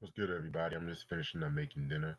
What's good, everybody? I'm just finishing up making dinner.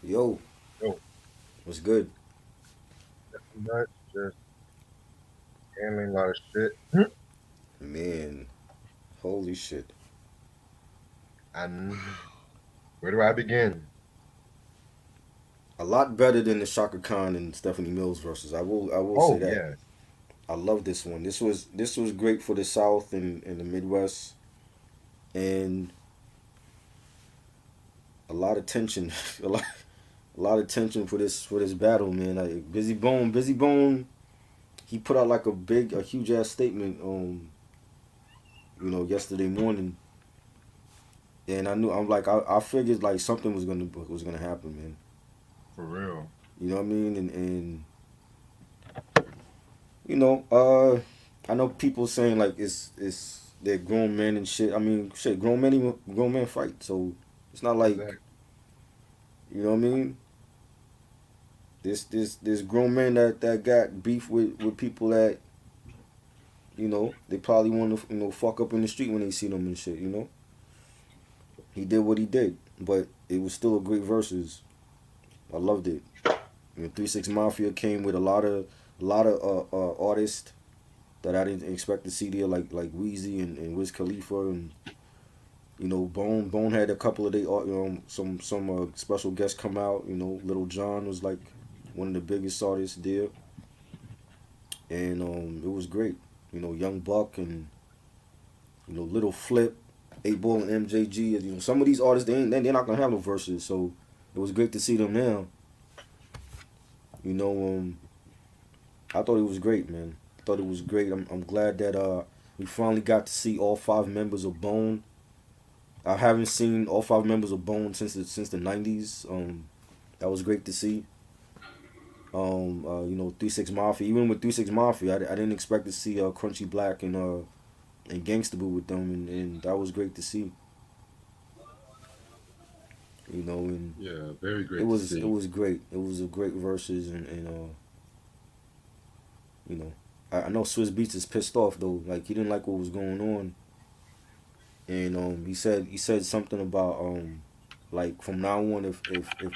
Yo, Yo, what's good? nuts, just handling a lot of shit. Man, holy shit. And where do I begin? A lot better than the Shaka Khan and Stephanie Mills versus. I will say Oh that. yes, I love this one. This was great for the South and the Midwest, and a lot of tension, a lot of tension for this battle, man. Like Busy Bone, he put out like a huge ass statement, yesterday morning, and I figured like something was gonna happen, man. for real. You know what I mean? And you know, I know people saying like it's they're grown men and shit. I mean, shit, grown men fight, so it's not like, Exactly. you know what I mean. This grown men that got beef with people that, they probably want to, fuck up in the street when they see them and shit. He did what he did, but it was still a great versus. I loved it. 3 6 Mafia came with a lot of artists that I didn't expect to see there, like Weezy and Wiz Khalifa, and Bone had a couple of some special guests come out. Little John was like one of the biggest artists there, and it was great. Young Buck and Little Flip, 8 Ball and MJG. Some of these artists they're not gonna have no verses, so it was great to see them now. You know, I thought it was great, man. I thought it was great. I'm glad that we finally got to see all 5 members of Bone. I haven't seen all 5 members of Bone since the '90s. That was great to see. 3 6 Mafia. Even with 3 6 Mafia, I didn't expect to see Crunchy Black and Gangsta Boo with them, and that was great to see. And Yeah, very it great to was it see. was great. It was a great versus, and you know, I know Swiss Beats is pissed off though. Like he didn't like what was going on, and he said something about like from now on, if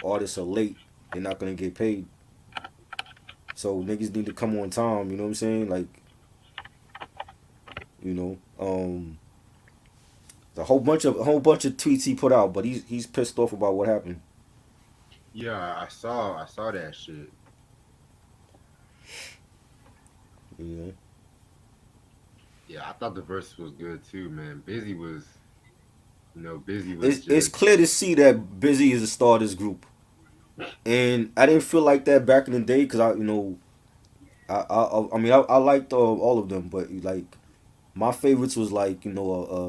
artists are late, they're not gonna get paid. So niggas need to come on time. You know what I'm saying? Like, you know, a whole bunch of tweets he put out, but he's pissed off about what happened. Yeah, I saw that shit. You know, Yeah, I thought the verse was good too, man. Busy was it's just clear to see that Busy is a star of this group, and I didn't feel like that back in the day because I liked all of them, but like my favorites was like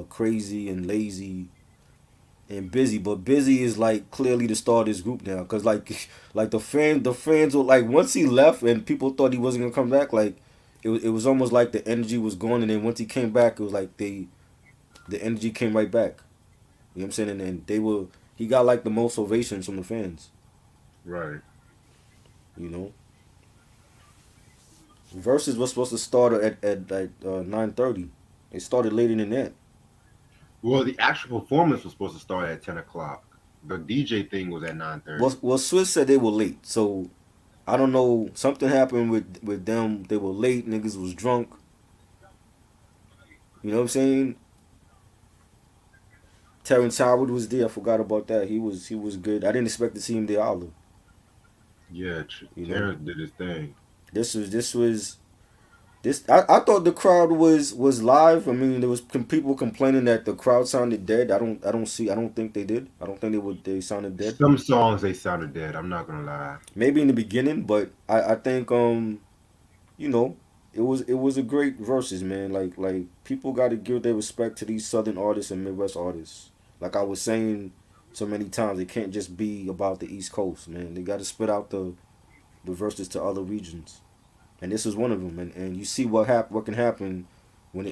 Crazy and Lazy and Busy, but Busy is like clearly the star of this group now because like the fans were like, once he left and people thought he wasn't gonna come back, like it was almost like the energy was gone, and then once he came back it was like the energy came right back. You know what I'm saying? And he got like the most ovations from the fans. right. You know, versus was supposed to start at 9:30. It started later than that. Well, the actual performance was supposed to start at 10 o'clock. The DJ thing was at Well, 9:30. well, Swiss said they were late, so I don't know. Something happened with them. They were late. Niggas was drunk. You know what I'm saying? Terrence Howard was there. I forgot about that. He was good. I didn't expect to see him there either. Yeah, You know, Terrence did his thing. this was. I thought the crowd was live. I mean, there was people complaining that the crowd sounded dead. I don't think they did. I don't think they sounded dead. Some songs they sounded dead. I'm not gonna lie. Maybe in the beginning, but I think you know, it was a great verses, man. Like people got to give their respect to these Southern artists and Midwest artists. Like I was saying so many times, it can't just be about the East Coast, man. They got to spit out the verses to other regions, and this is one of them. And you see what can happen when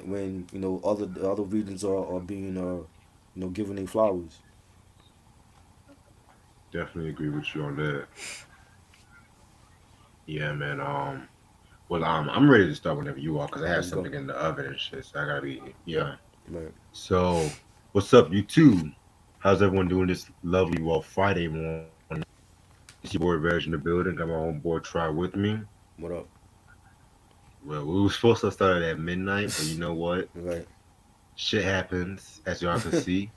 other regions are being given their flowers. Definitely agree with you on that. Yeah, man. Well, I'm ready to start whenever you are, cause I have Let's go. something in the oven and shit. So I gotta be. Yeah. Right. So, what's up, you two? How's everyone doing this lovely, well, Friday morning? It's your boy Reg in the building. Got my own boy Try with me. What up? Well, we were supposed to start at midnight, but you know what? Right. Shit happens, as y'all can see.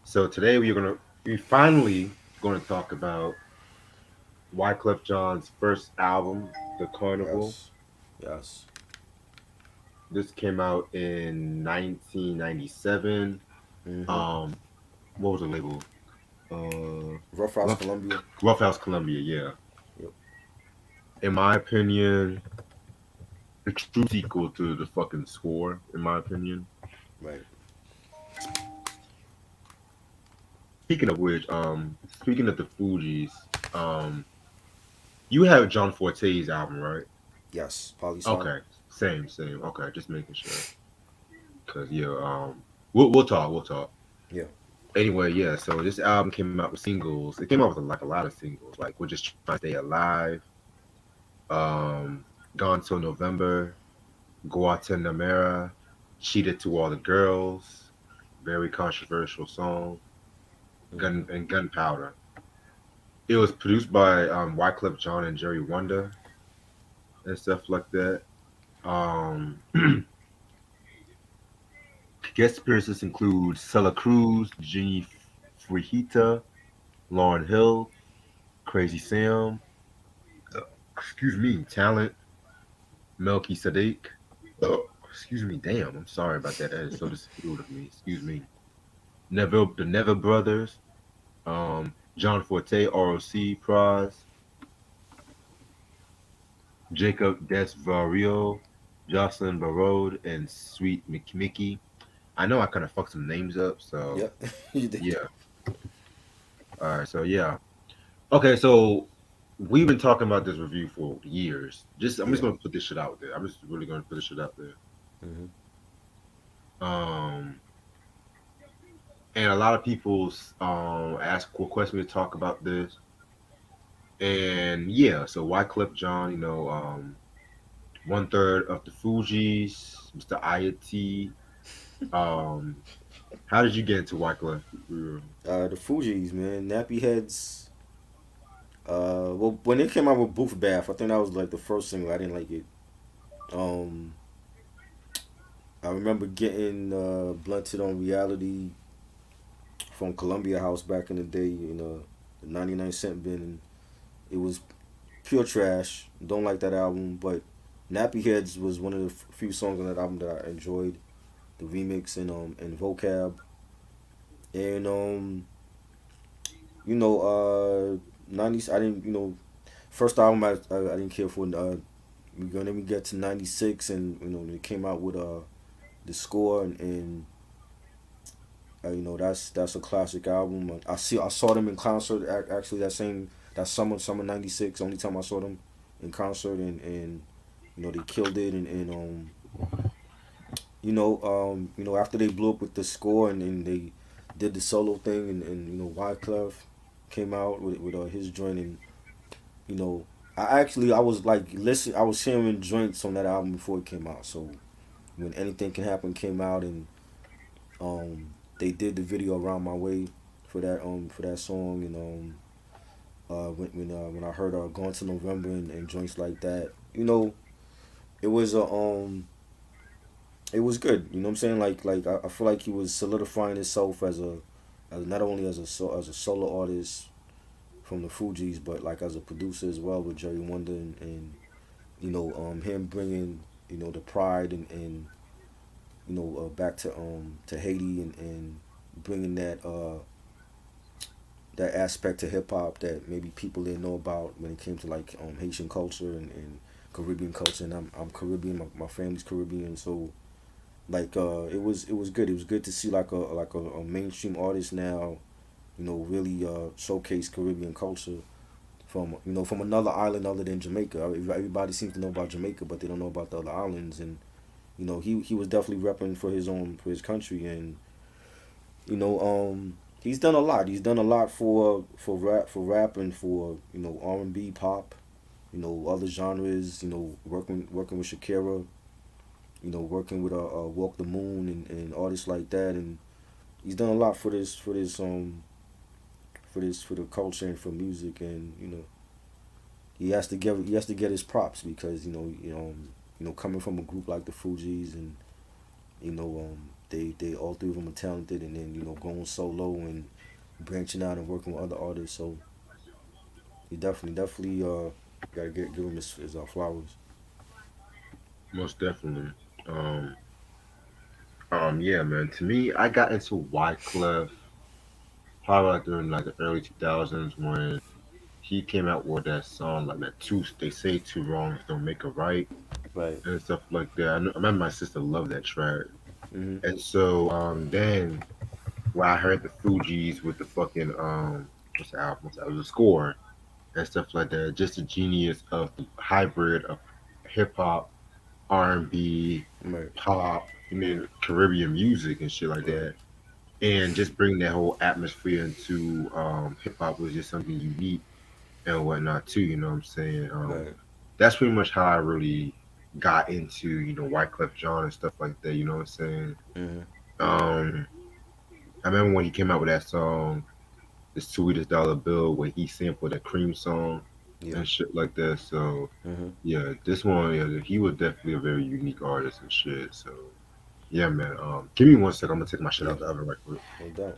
So today we finally gonna talk about Wyclef Jean's first album, The Carnival. Yes. Yes. This came out in 1997. Mm-hmm. Um, what was the label? Rough House Rough, Columbia. Rough House Columbia. Yeah. Yep. In my opinion, the true sequel to the fucking score. In my opinion. Right. Speaking of the Fugees, um, you have John Forte's album, right? Yes. Poli-Sci. Okay, same. Okay, just making sure. Cause yeah, we'll talk. We'll talk. Yeah. Anyway, yeah. So this album came out with singles. It came out with like a lot of singles. Like We're Just Trying to Stay Alive, um, Gone Till November, Guatemala, Cheated to All the Girls, very controversial song, Mm-hmm. Gunpowder. It was produced by Wyclef Jean and Jerry Wonder and stuff like that. Um, Guest appearances include Cella Cruz, Jenny Frijita, Lauren Hill, Crazy Sam, excuse me, Talent, Melky Sadiq. Oh, excuse me, damn, I'm sorry about that. That is so disfigured of me. Excuse me. The Neville Brothers, John Forte, ROC, Praz, Jacob Desvario, Jocelyn Barode, and Sweet McMickey. I know I kind of fucked some names up, so Yep. You did. yeah. All right, so yeah. Okay, so we've been talking about this review for years. I'm just Yeah. gonna put this shit out there. I'm just really gonna put this shit out there. Mm-hmm. Um, and a lot of people ask request me to talk about this. And yeah, so Wyclef Jean, 1/3 of the Fugees, Mr. Ayati. Um, how did you get into Wyclef? The Fugees, man. Nappy Heads. Well, when they came out with Booth Bath, I think that was like the first single. I didn't like it. Um, I remember getting Blunted on Reality from Columbia House back in the day in the 99 cent bin. And it was pure trash. Don't like that album, but Nappy Heads was one of the few songs on that album that I enjoyed. The remix and vocab and you know 90s. I didn't first album I didn't care for. Then we get to 96 and they came out with the score and that's a classic album. I saw them in concert actually that summer 96. Only time I saw them in concert and they killed it and after they blew up with the score and they did the solo thing and Wyclef came out with his joint and you know I was like I was hearing joints on that album before it came out. So when Anything Can Happen came out and they did the video Around My Way for that song and when I heard Gone to November and joints like that, it was a it was good. You know what I'm saying? Like I feel like he was solidifying himself as not only as a solo artist from the Fugees, but like as a producer as well with Jerry Wonder and him bringing the pride and back to Haiti and bringing that aspect to hip hop that maybe people didn't know about when it came to like Haitian culture and Caribbean culture. And I'm Caribbean, my family's Caribbean, so like it was good. It was good to see a mainstream artist now, really showcase Caribbean culture from another island other than Jamaica. Everybody seems to know about Jamaica, but they don't know about the other islands. And he was definitely repping for his country, and he's done a lot. He's done a lot for rap and for R&B, pop, other genres. Working with Shakira, working with Walk the Moon and artists like that, and he's done a lot for this for the culture and for music, and he has to get his props because coming from a group like the Fugees, and they all three of them are talented, and then going solo and branching out and working with other artists. So he definitely gotta give him his flowers. Most definitely. Um, yeah, man. To me, I got into Wyclef probably like during like the early 2000s when he came out with that song like that two. They say two wrongs don't make a right Right. and stuff like that. I remember my sister loved that track, Mm-hmm. and so then when I heard the Fugees with the fucking what's the album? What's that? It was a score and stuff like that. Just a genius of the hybrid of hip hop, R&B, Right. pop, and then Caribbean music and shit like Right. that. And just bring that whole atmosphere into hip hop was just something unique and whatnot too. You know what I'm saying? Right. That's pretty much how I really got into Wyclef Jean and stuff like that. You know what I'm saying? Mm-hmm. Um, I remember when he came out with that song, "The Sweetest Dollar Bill," where he sampled that Cream song Yeah. and shit like that. So Mm-hmm. yeah, this one, yeah, he was definitely a very unique artist and shit. So yeah, man. Give me 1 second. I'm gonna take my shit Yeah. out the oven right quick. No doubt.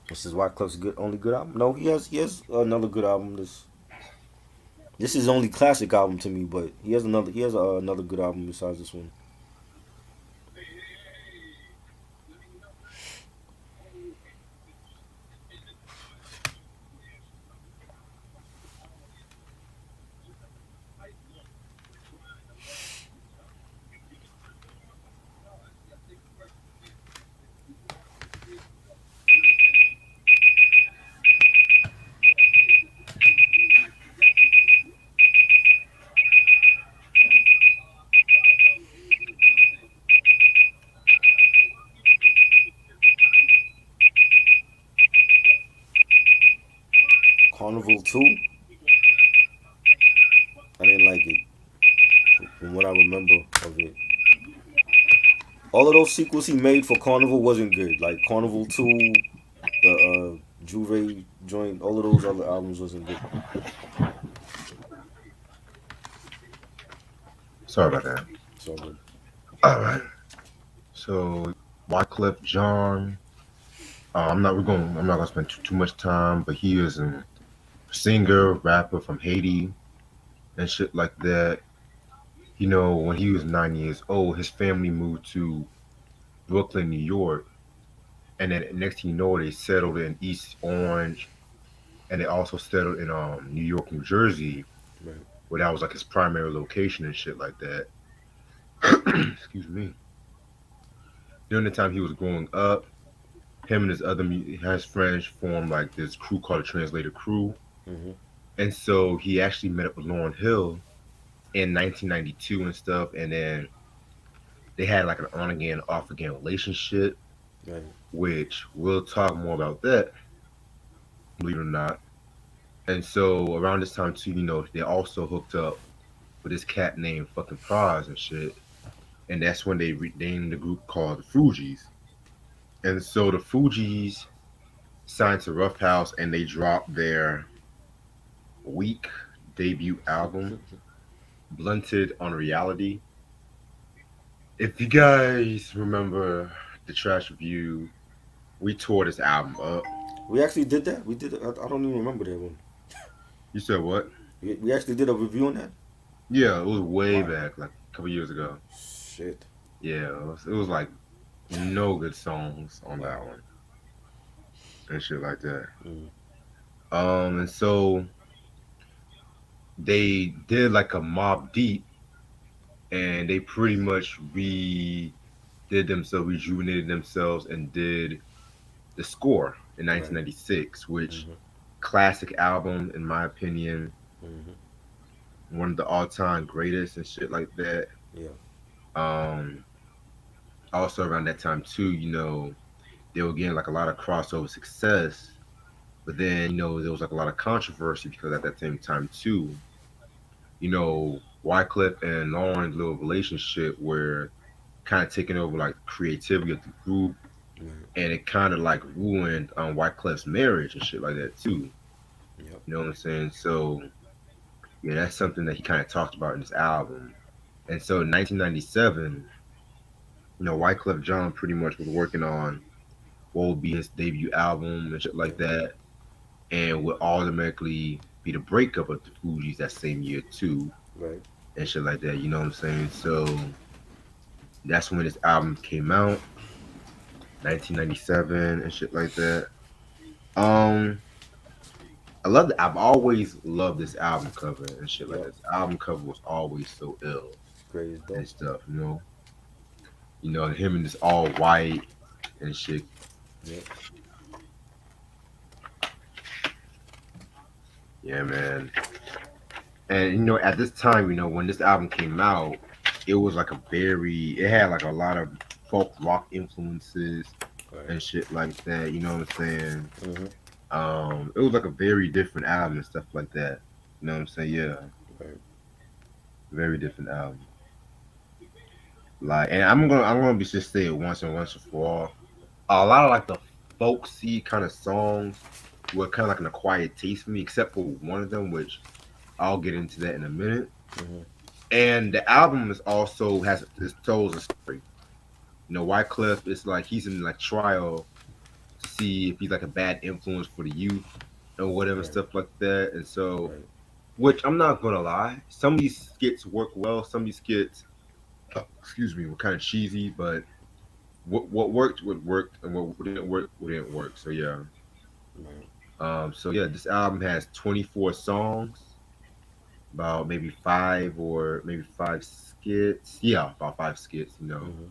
This is Wyclef's good only good album. No, he has another good album. This is his only classic album to me, but he has another good album besides this one. Carnival 2, I didn't like it from what I remember of it. All of those sequels he made for Carnival wasn't good. Like Carnival 2, the Juve joint, all of those other albums wasn't good. Sorry about that. It's all good. All right. So Wyclef Jean. I'm not gonna spend too much time, but he is a singer, rapper from Haiti and shit like that. When he was 9 years old, his family moved to Brooklyn, New York, and then next thing you know, they settled in East Orange, and they also settled in New York, New Jersey, Right. where that was like his primary location and shit like that. Excuse me. During the time he was growing up, him and his friends formed like this crew called the Translator Crew, Mm-hmm. and so he actually met up with Lauryn Hill in 1992 and stuff, and then they had like an on again, off again relationship, Right. which we'll talk more about that. believe it or not. And so around this time too, they also hooked up with this cat named fucking Praz and shit. And that's when they renamed the group called the Fugees. And so the Fugees signed to Rough House and they dropped their weak debut album, Blunted on Reality. If you guys remember the Trash Review, we tore this album up. We actually did that. We did. I don't even remember that one. You said what? We actually did a review on that. Yeah, it was way Wow. back, like a couple years ago. Shit. Yeah, it was like no good songs on Wow. that one and shit like that. Mm. And so they did like a Mob Deep, and they pretty much redid themselves, rejuvenated themselves, and did the Score in Right. 1996, which Mhm. classic album in my opinion, Mhm. one of the all-time greatest and shit like that. Yeah. Um, Also around that time too, they were getting like a lot of crossover success, but then there was like a lot of controversy because at that same time too, Wyclef and Lauren's little relationship were kind of taking over like the creativity of the group, Right. and it kind of like ruined Wyclef's marriage and shit like that too. Yep. You know what I'm saying? So yeah, that's something that he kind of talked about in this album. And so in 1997, Wyclef Jean pretty much was working on what would be his debut album and shit Yeah. like that, and would automatically be the breakup of the Fugees that same year too, Right. and shit like that. You know what I'm saying? So that's when this album came out, 1997 and shit like that. Um, I love the. I've always loved this album cover and shit like Yep. that. This album cover was always so ill It's great as and dope. stuff. Him in this all white and shit. Yep. Yeah, man. And at this time, when this album came out, it was like it had like a lot of folk rock influences Right. and shit like that. You know what I'm saying? Mhm. It was like a very different album and stuff like that. You know what I'm saying? Yeah, Right. very different album. Like, and I'm gonna be just say it once and once for all. A lot of like the folksy kind of songs were kind of like an acquired taste for me, except for one of them, which I'll get into that in a minute. Mhm. And the album is also has it tells a story. Wyclef is like he's in like trial to see if he's like a bad influence for the youth or whatever Right. stuff like that. And so, Right. which I'm not gonna lie, some of these skits work well. Some of these skits, excuse me, were kind of cheesy, but what worked would work, and what didn't work wouldn't work. So yeah. Right. So yeah, this album has 24 songs, about maybe five skits. Yeah, about five skits. Mhm.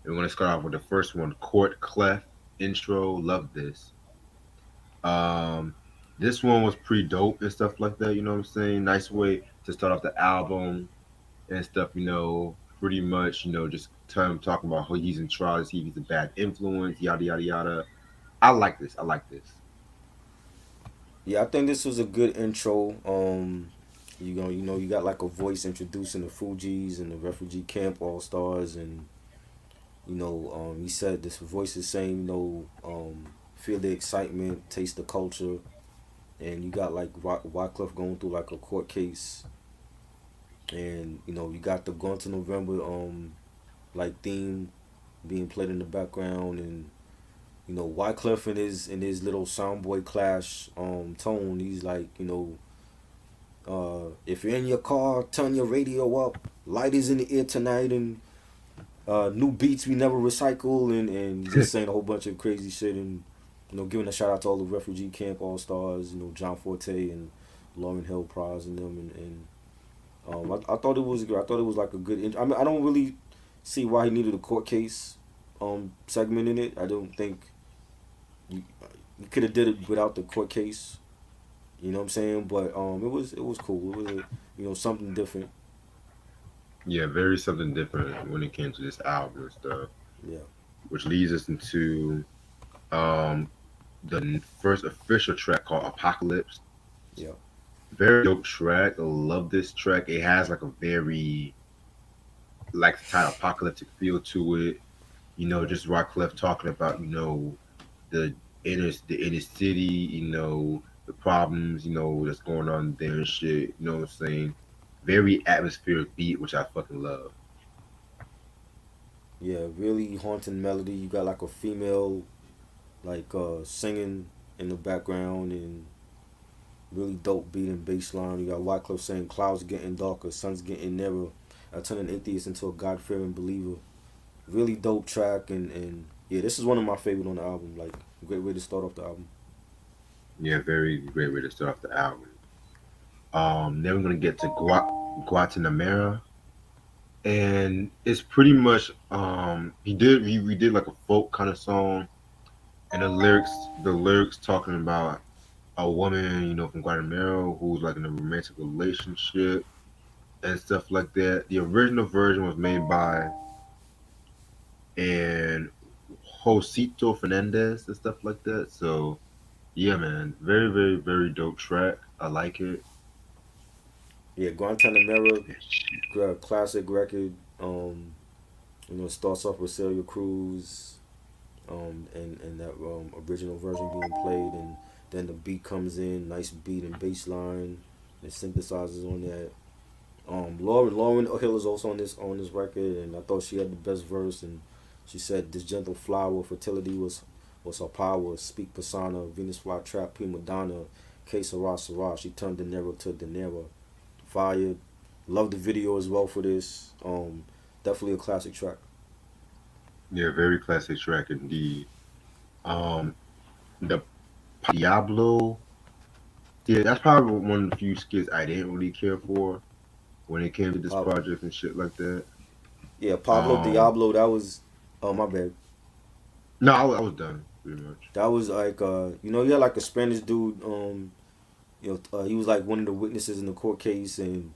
We're gonna start off with the first one, Court Clef intro. Love this. Um, this one was pretty dope and stuff like that. You know what I'm saying? Nice Right. way to start off the album and stuff. Pretty much. Just time talking about how he's in trial to see if he's a bad influence. Yada yada yada. I like this. I like this. Yeah, I think this was a good intro. You got like a voice introducing the Fugees and the refugee camp all stars, and he said this voice is saying, feel the excitement, taste the culture, and you got like Wyclef going through like a court case, and you got the Gone to November like theme being played in the background, and Wyclef in his little soundboy clash tone, he's like, if you're in your car, turn your radio up, light is in the air tonight, and new beats we never recycle, and just saying a whole bunch of crazy shit, and giving a shout out to all the refugee camp all stars, John Forte and Lauren Hill Prize and them, and I thought it was good. I thought it was like a good. I mean, I don't really see why he needed a court case segment in it. I don't think you, you could have did it without the court case. You know what I'm saying? But it was cool. It was something different. Yeah, very something different when it came to this album and stuff, Yeah. which leads us into um the first official track called Apocalypse. Yeah. Very dope track. I love this track. It has like a very, like the title, apocalyptic feel to it. Right. Just Wyclef talking about, the the inner city, the problems, that's going on there and shit. You know what I'm saying? Very atmospheric beat, which I fucking love. Yeah, really haunting melody. You got like a female singing in the background, and really dope beat and bass line. You got Wyclef saying clouds getting darker, sun's getting nearer. I turn an atheist into a God fearing believer. Really dope track, and yeah, this is one of my favorite on the album. Like, great way to start off the album. Yeah, very great way to start off the album. Then we're gonna get to Guatemala, and it's pretty much we did like a folk kind of song, and the lyrics talking about a woman, from Guatemala who's like in a romantic relationship and stuff like that. The original version was made by and Josito Fernandez and stuff like that. So yeah, man, very, very, very dope track. I like it. Yeah, Guantanamera, classic record. Starts off with Celia Cruz, and that original version being played, and then the beat comes in, nice beat and bass line, and synthesizers on that. Lauren Hill is also on this record, and I thought she had the best verse. And she said, "This gentle flower, fertility was her power. Speak persona, Venus flytrap, prima donna, que sera sera." She turned De Niro to De Niro. Fire. Love the video as well for this. Definitely a classic track. Yeah, very classic track indeed. Um, the Diablo. Yeah, that's probably one of the few skits I didn't really care for when it came to this Pablo. project and shit like that. Yeah, Pablo Um, Diablo. That was. Oh my bad. no, I was done pretty much. That was like he had like a Spanish dude. He was like one of the witnesses in the court case, and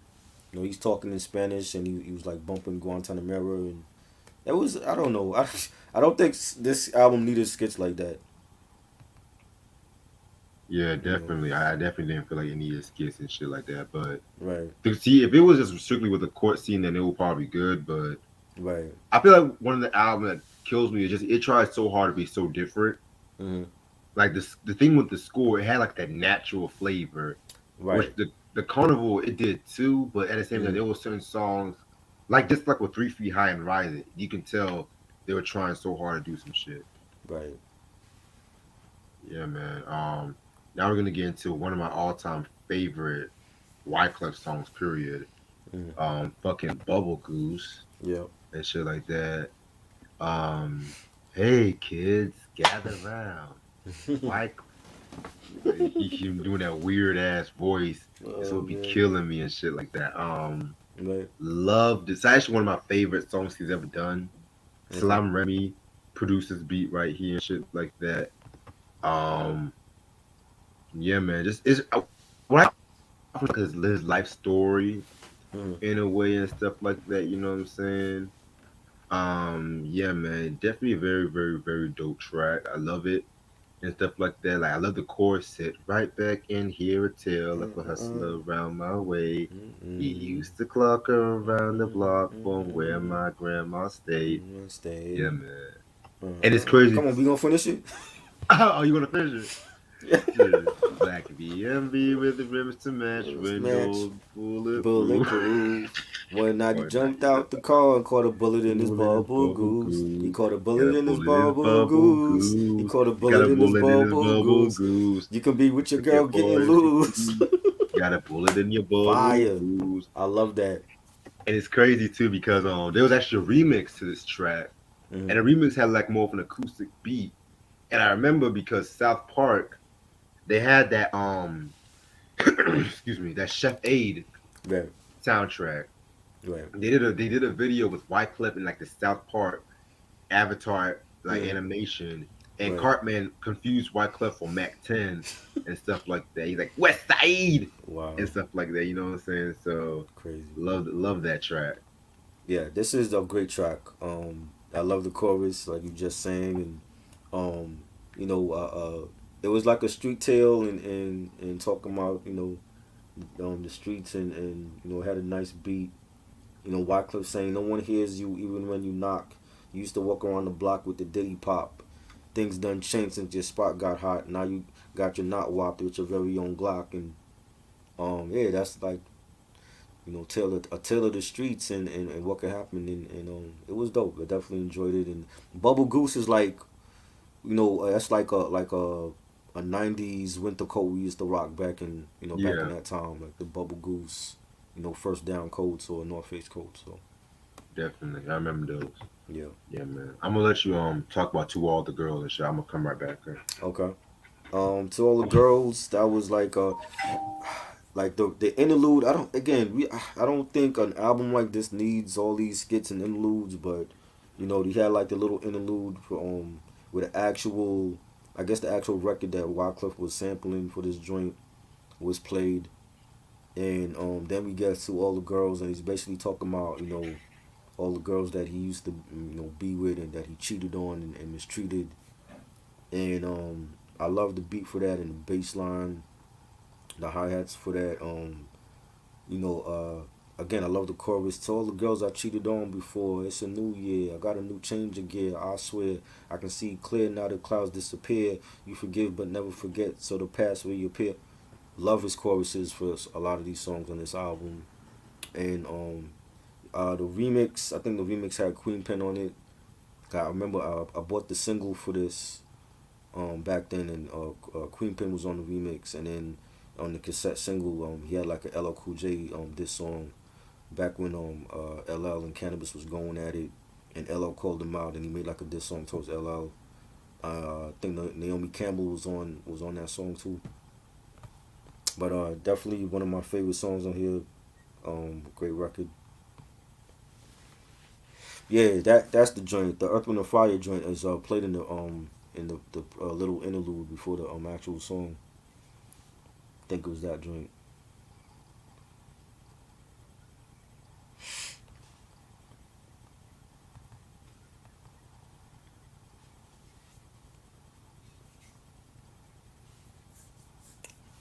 he's talking in Spanish, and he was like bumping Guantanamera, and it was, I don't know, I don't think this album needed skits like that. Yeah, You know, definitely. I definitely didn't feel like it needed skits and shit like that. But right, to see if it was just strictly with the court scene, then it would probably be good. But right, I feel like one of the albums that kills me is just it tries so hard to be so different. mm-hmm. Like the thing with the score, it had like that natural flavor, which Right, the Carnival it did too. But at the same time, mm-hmm. there were certain songs like just like with 3 Feet High and Rising, you can tell they were trying so hard to do some shit. Right, Yeah, man. Now we're gonna get into one of my all-time favorite Wyclef songs. Period. mm-hmm. Fucking Bubble Goose Yeah, and shit like that. Um, hey kids, gather round. Wyclef. He him doing that weird ass voice. This oh would be man, killing me and shit like that. right, Loved it's actually one of my favorite songs he's ever done. okay, Salam Remy produced this beat right here and shit like that. Um, yeah, man, just it's what I his life story mm-hmm. in a way and stuff like that. You know what I'm saying? Yeah, man, definitely a very, very, very dope track. I love it and stuff like that. Like I love the chorus. Sit right back and hear a tale of a hustler around my way. He Mm-hmm. used to clock around the block from where Mm-hmm. my grandma stayed. Stay. Yeah, man. And it's crazy. Come on, we gonna finish it. Oh, you want to finish it? Shit. Black BMB with the rims to match, Match. windows bulletproof. Bulletproof. One night he One night jumped out the car and caught a bullet in his bullet in his bubble bubble goose. He goose. caught a Got bullet a in his bullet in his bubble bubble goose. He goose. caught a He got bullet a in his bullet in his bubble bubble goose. goose. You can be with your girl Get getting boys, loose. got a bullet in your bubble Fire. goose. I love that. And it's crazy too because there was actually a remix to this track, Mm-hmm. and the remix had like more of an acoustic beat. And I remember because South Park they had that excuse me, that Chef Aid Right. soundtrack. Right. They did a video with Wyclef and like the South Park Avatar like Mm-hmm. animation, and Right. Cartman confused Wyclef for Mac 10 and stuff like that. He's like West Side Wow. and stuff like that. You know what I'm saying? So Crazy. love that track. Yeah, this is a great track. I love the chorus, like you just sang, and um, you know, it was like a street tale and talking about the streets and had a nice beat. Wyclef saying no one hears you even when you knock. You used to walk around the block with the Diddy pop. Things done changed since your spot got hot. Now you got your knot whopped with your very own Glock and yeah, that's like a tale of the streets and what could happen and it was dope. I definitely enjoyed it. And Bubble Goose is like that's like a '90s winter coat we used to rock back in Yeah, that time, like the Bubble Goose, first down coats or North Face coats. So definitely. I remember those. yeah, Yeah, man. I'm gonna let you talk about To All the Girls and shit. I'm gonna come right back. Okay? okay. To all the girls, that was like the interlude. I don't again we I don't think an album like this needs all these skits and interludes, but he had like the little interlude for with the actual, I guess the actual record that Wyclef was sampling for this joint was played, and then we get to all the girls, and he's basically talking about all the girls that he used to be with and that he cheated on and mistreated, and I love the beat for that and the bass line, the hi hats for that. You know, again, I love the chorus. To all the girls I cheated on before, it's a new year. I got a new change of gear. I swear, I can see clear now. The clouds disappear. You forgive but never forget. So the past will reappear. Love his choruses for a lot of these songs on this album, and the remix. I think the remix had Queen Pen on it. I remember I bought the single for this back then, and Queen Pen was on the remix, and then on the cassette single, he had like a LL Cool J this song back when LL and Cannabis was going at it, and LL called him out, and he made like a diss song towards LL. I think Naomi Campbell was on that song too. But definitely one of my favorite songs on here. Great record. Yeah, that's the joint. The Earth, Wind and Fire joint is played in the little interlude before the actual song. I think it was that joint.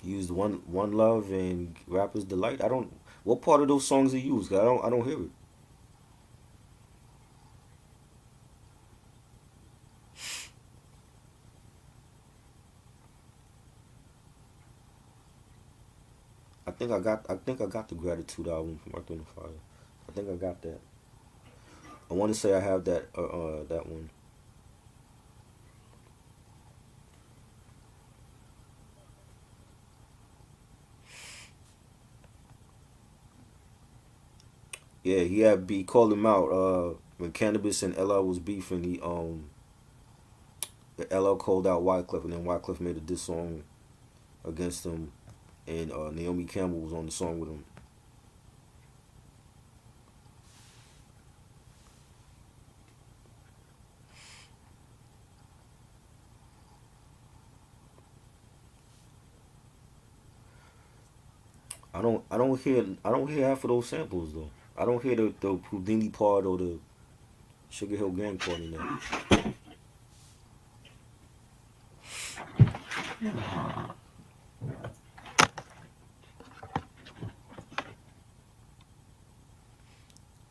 He used one love and Rapper's Delight. I don't. What part of those songs he used? 'Cause I don't hear it. I think I got the Gratitude album from Earth, Wind and Fire. I think I got that. I want to say I have that one. Yeah, he called him out when Cannabis and LL was beefing. LL called out Wyclef, and then Wyclef made a diss song against him, and Naomi Campbell was on the song with him. I don't hear half of those samples though. I don't hear the Houdini part or the Sugar Hill Gang part in there.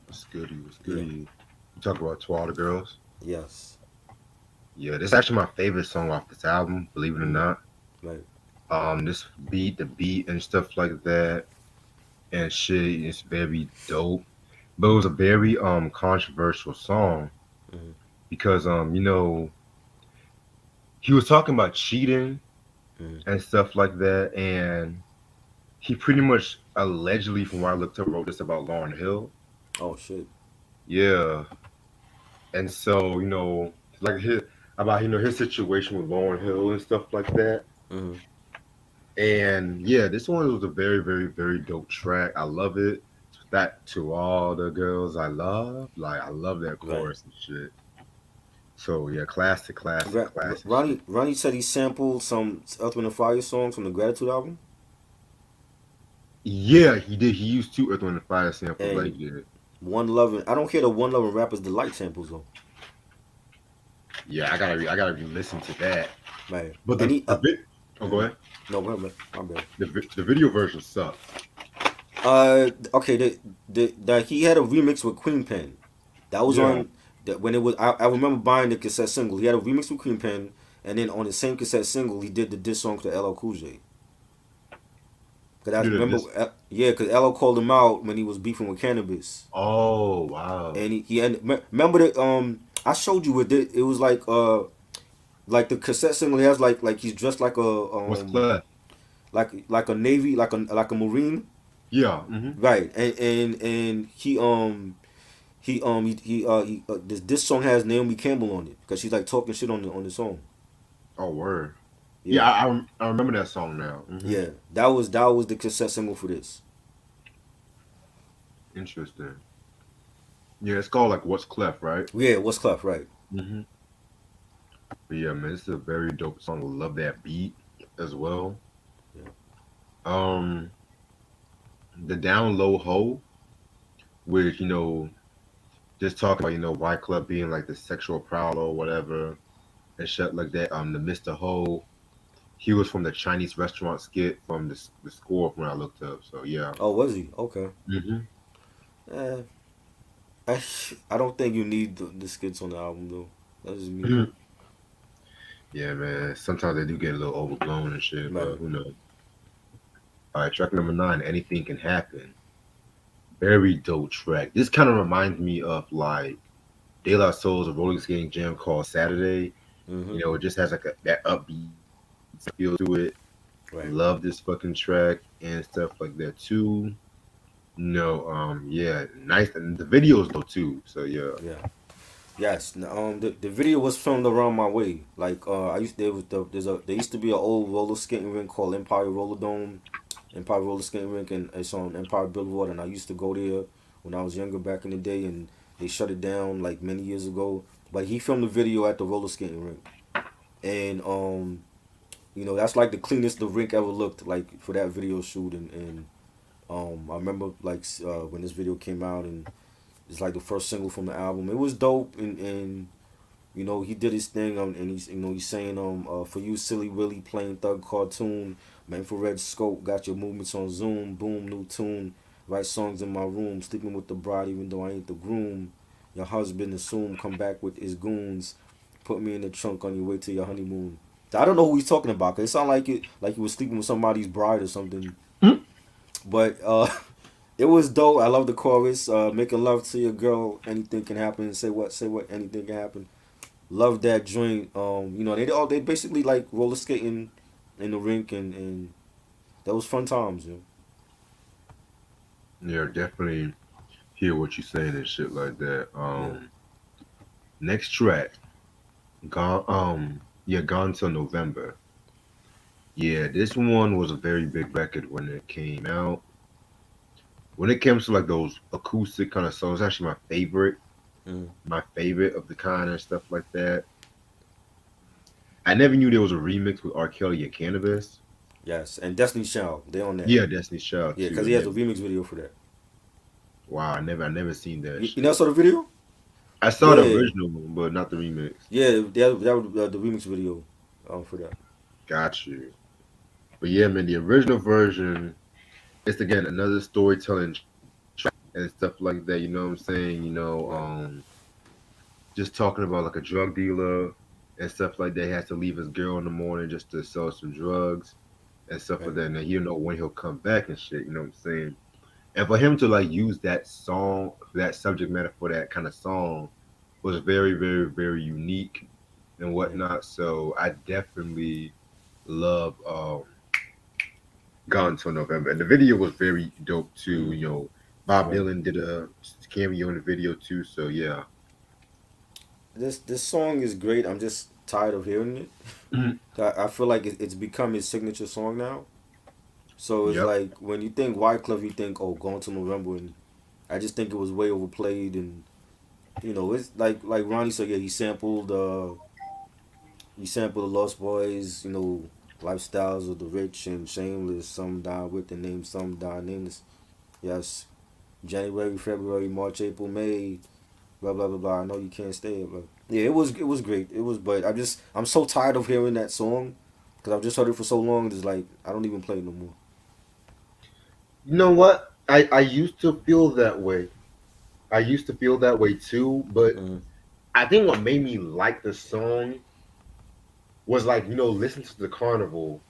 What's goody? What's Yeah. goody? You talk about To All the Girls. Yes. Yeah, this is actually my favorite song off this album. Believe it or Mm, not. right. This beat, the beat and stuff like that, and shit is very dope. But it was a very controversial song Mm, because he was talking about cheating mm. and stuff like that, and he pretty much allegedly, from what I looked up, wrote this about Lauryn Hill. Oh shit. Yeah, and so like his about his situation with Lauryn Hill and stuff like that. Mm, And yeah, this one was a very, very, very dope track. I love it. That To All the Girls I Love, like I love that right. chorus and shit. So yeah, classic, classic, classic shit. Ronnie said he sampled some Earth, Wind and Fire songs from the Gratitude album, Yeah, he did. He used two Earth, Wind and Fire samples. Like and yeah, One Love. I don't hear the One Love and Rapper's Delight samples though. Yeah, I gotta re-listen to that. Right. But And he the bit. Oh, go mhm. ahead. No, wait a minute. My bad. The video version sucks. Okay. The he had a remix with Queen Pen. That was Yeah, on when it was. I remember buying the cassette single. He had a remix with Queen Pen, and then on the same cassette single, he did the diss song to LL Cool J. Cause I you did remember, this. yeah, cause LL called him out when he was beefing with Cannabis, Oh wow. and he had remember that I showed you it was like the cassette single he has like he's dressed like a What's Clef? like a navy like a marine, Yeah. Mm-hmm. right, and this song has Naomi Campbell on it because she's like talking shit on the song. Oh word. Yeah, Yeah, I remember that song now. Mm-hmm. yeah, that was the cassette single for this. Interesting. Yeah, it's called like What's Clef, right? Yeah, what's Clef, right? Mm-hmm. But yeah, man, it's a very dope song. I love that beat as well. Yeah. Um, the Down Low Ho, which just talking about Wyclef being like the sexual prowler or whatever and shit like that. The Mr. Ho, he was from the Chinese restaurant skit from the score when I looked up. So yeah. Oh, was he? Okay. Mm-hmm. Eh, I I don't think you need the skits on the album though. That's just me. Yeah, man. Sometimes they do get a little overblown and shit, but Right. who knows? All right, track number 9. Anything can happen. Very dope track. This kind of reminds me of like De La Soul's Rolling Skating Jam called Saturday. Mm-hmm. It just has like that upbeat feel to it. Right. Love this fucking track and stuff like that too. Yeah, nice. And the videos though too. So yeah. Yeah. Yes. The video was filmed around my way. Like I used there was there used to be an old roller skating rink called Empire Roller Dome, Empire Roller Skating Rink, and it's on Empire Boulevard. And I used to go there when I was younger back in the day, and they shut it down like many years ago. But he filmed the video at the roller skating rink, and that's like the cleanest the rink ever looked like for that video shoot. And I remember like when this video came out, and it's like the first single from the album. It was dope, and he did his thing, and he's saying for you silly Willie playing thug cartoon, my infrared scope got your movements on Zoom, boom new tune, write songs in my room, sleeping with the bride even though I ain't the groom, your husband assume come back with his goons, put me in the trunk on your way to your honeymoon. I don't know who he's talking about. 'Cause it sounded like he was sleeping with somebody's bride or something, but it was dope. I love the chorus. Making love to your girl, anything can happen. Say what, anything can happen. Love that joint. They basically like roller skating in the rink, and that was fun times. Yeah, definitely hear what you're saying and shit like that. Yeah. Next track, gone. Yeah, Gone Till November. Yeah, this one was a very big record when it came out. When it comes to like those acoustic kind of songs, actually Mm. my favorite of the kind and stuff like that. I never knew there was a remix with R. Kelly and Cannabis. Yes, and Destiny Child, they on that. Yeah, Destiny's Child Yeah, too. because I he has a never, remix video for that. wow, I never seen that You never shit. saw the video? I saw the Yeah, original one, but not the remix. yeah, that was the remix video, for that. Got you. But yeah, man, the original version, it's again another storytelling track and stuff like that. You know what I'm saying? Right, Just talking about like a drug dealer and stuff like that. He has to leave his girl in the morning just to sell some drugs and stuff like right, that. And then he don't know when he'll come back and shit. You know what I'm saying? And for him to like use that song, that subject matter for that kind of song was very, very, very unique and right. whatnot. So I definitely love Gone Till November. And the video was very dope too. Mm, Bob right. Dylan did a cameo in the video too. So yeah. This song is great. I'm just tired of hearing it. I feel like it's become his signature song now. So it's Yep. like when you think Wyclef, you think, oh, Gone to November, and I just think it was way overplayed, and it's like Ronnie said, yeah, he sampled the Lost Boys, lifestyles of the rich and shameless. Some die with the name, some die nameless. Yes, January, February, March, April, May, blah blah blah blah. I know you can't stay, but Yeah, it was great. It was, but I'm so tired of hearing that song because I've just heard it for so long. It's like I don't even play it no more. You know what? I used to feel that way. I used to feel that way too, but Mm-hmm. I think what made me like the song was like, listen to the Carnival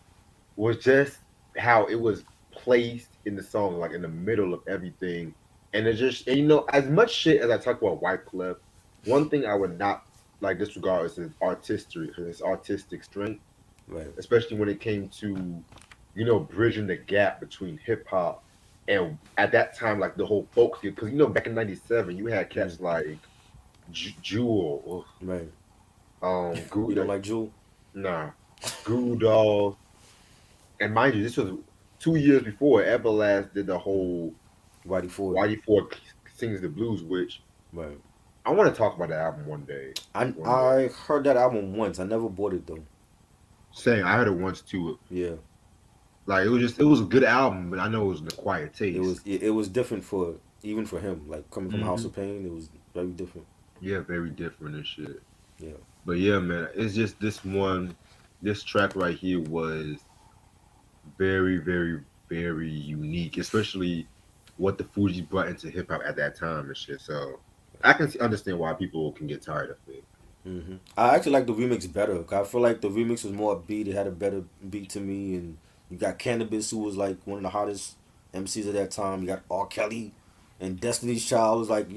was just how it was placed in the song, like in the middle of everything. And it just, and as much shit as I talk about Wyclef, one thing I would not like disregard is his artistic strength, Right. especially when it came to, bridging the gap between hip hop and at that time, like the whole folk scene. Because, back in '97, you had Mm. cats like Jewel, Right. You Good, don't like Jewel? nah, Goo Dolls. And mind you, this was 2 years before Everlast did the Mm. whole Whitey Ford. Whitey Ford sings the blues, which Right. I want to talk about the album one day. I One day. I heard that album once. I never bought it though. Saying I heard it once too. Yeah. Like it was a good album, but I know it was an acquired It taste. was it was different for even for him. Like coming from House Hmm. of Pain, it was very different. Yeah, very different and shit. Yeah. But yeah, man, it's just this track right here was very, very, very unique, especially what the Fugees brought into hip hop at that time and shit. So I can understand why people can get tired of it. I actually like the remix better. 'Cause I feel like the remix was more upbeat. It had a better beat to me, and you got Cannabis, who was like one of the hottest MCs at that time. You got R. Kelly, and Destiny's Child was like.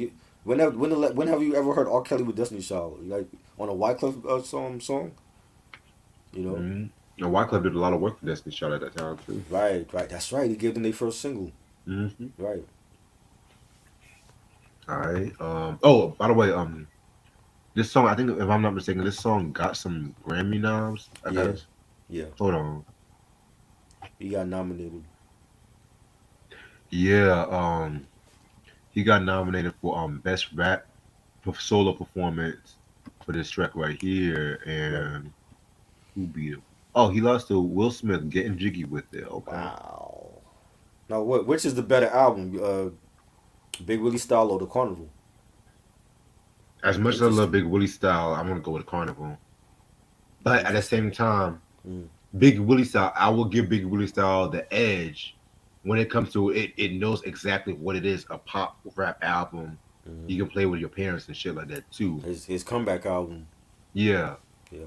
When have you ever heard R. Kelly with Destiny's Child? Like on a Wyclef song, you know? Mm-hmm. And Wyclef did a lot of work for Destiny Child at that time too. Right, right. That's right. He gave them their first single. Mm-hmm. Right. All right. Oh, by the way, this song, I think, if I'm not mistaken, this song got some Grammy noms. I Yeah, gotta yeah. hold on. He got nominated. Yeah. He got nominated for best rap solo performance for this track right here, Right. and who beat him? Oh, he lost to Will Smith, Getting Jiggy with it. Okay. Wow. Now, which is the better album? Big Willie Style or The Carnival? As much as I love Interesting. Big Willie style, I'm gonna go with Carnival. But at the Interesting. same time, Mm. Big Willie style, I will give Big Willie style the edge when it comes to it. It knows exactly what it is, a pop rap album. Hmm. You can play with your parents and shit like that too. His comeback album. Yeah. Yeah.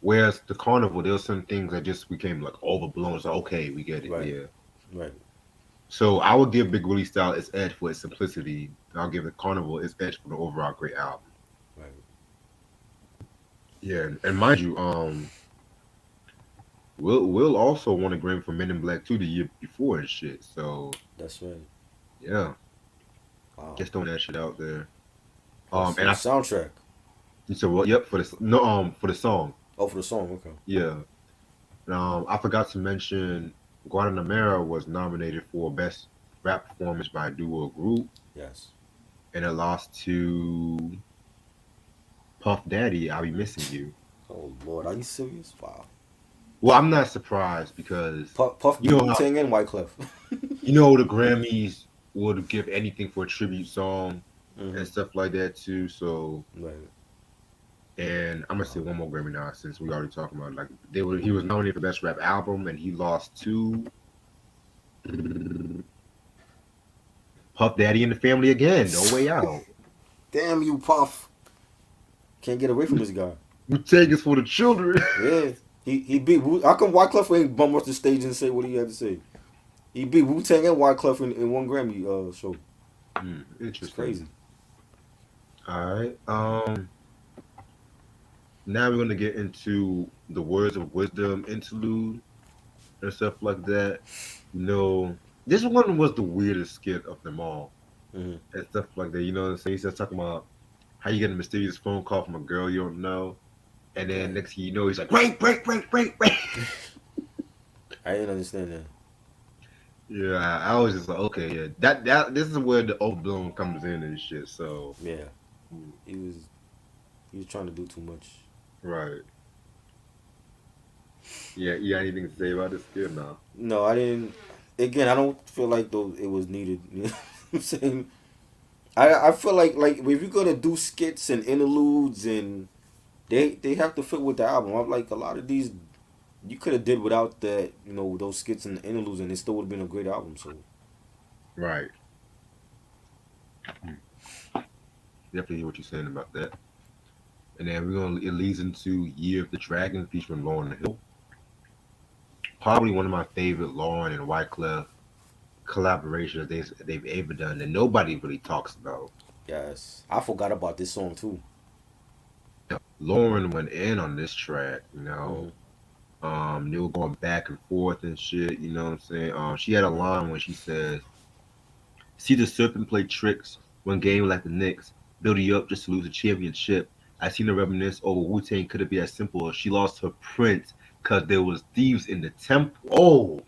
Whereas the Carnival, there were some things that just became like overblown. So okay, we get it. Right. Yeah. Right. So I would give Big Willie style its edge for its simplicity. And I'll give the Carnival its edge for the overall great album. Right. Yeah, and mind you, Will also won a Grammy for Men in Black 2 the year before and shit. So That's right. yeah, Wow. just throwing that shit out there. For And the I soundtrack. you said well, yep, for the no for the song. Oh, for the song. Okay. Yeah. I forgot to mention Guadalajara was nominated for best rap performance by a duo or group, Yes. and it lost to Puff Daddy. I'll be missing you. Oh Lord, are you serious? Wow. Well, I'm not surprised because Puff you beat know Wu how Tang and Wyclef. the Grammys would give anything for a tribute song Hmm. and stuff like that too. So, Right. and I'm gonna say Wow. one more Grammy now since we already talking about it. Like he was nominated for best rap album and he lost to Puff Daddy and the Family again. No way out. Damn you, Puff. Can't get away from this guy. We take this for the children. Yeah. He beat Wu. How come Wyclef ain't bum off the stage and say what he had to say? He beat Wu Tang and Wyclef in one Grammy show. It's Interesting. crazy. All right. Now we're gonna get into the words of wisdom interlude and stuff like that. This one was the weirdest skit of them all Hmm. and stuff like that. You know what I'm saying? He's just talking about how you get a mysterious phone call from a girl you don't know, and then Right. next thing you know, he's like, wait, wait, wait, wait, wait. I didn't understand that. Yeah, I was just like, okay, yeah, that this is where the overblown comes in and shit. So, Yeah. He was he was trying to do too much. right, yeah, you got anything to say about this skit now? No, I didn't. Again, I don't feel like though it was needed. You know what I'm saying? I feel like if you're gonna do skits and interludes and they have to fit with the album. I'm like a lot of these you could have did without that, those skits and interludes, and it still would have been a great album. So Right. Definitely hear what you're saying about that. And then it leads into Year of the Dragon featuring Lauren Hill. Probably one of my favorite Lauren and Wyclef collaborations they've ever done that nobody really talks about. yes, I forgot about this song too. Lauren went in on this track, Hmm. They were going back and forth and shit, you know what I'm saying? She had a line when she says, "See the serpent play tricks when game like the Knicks, build you up just to lose a championship. I seen her reminisce over Wu Tang. Could it be that simple? She lost her prince because there was thieves in the temple. Oh,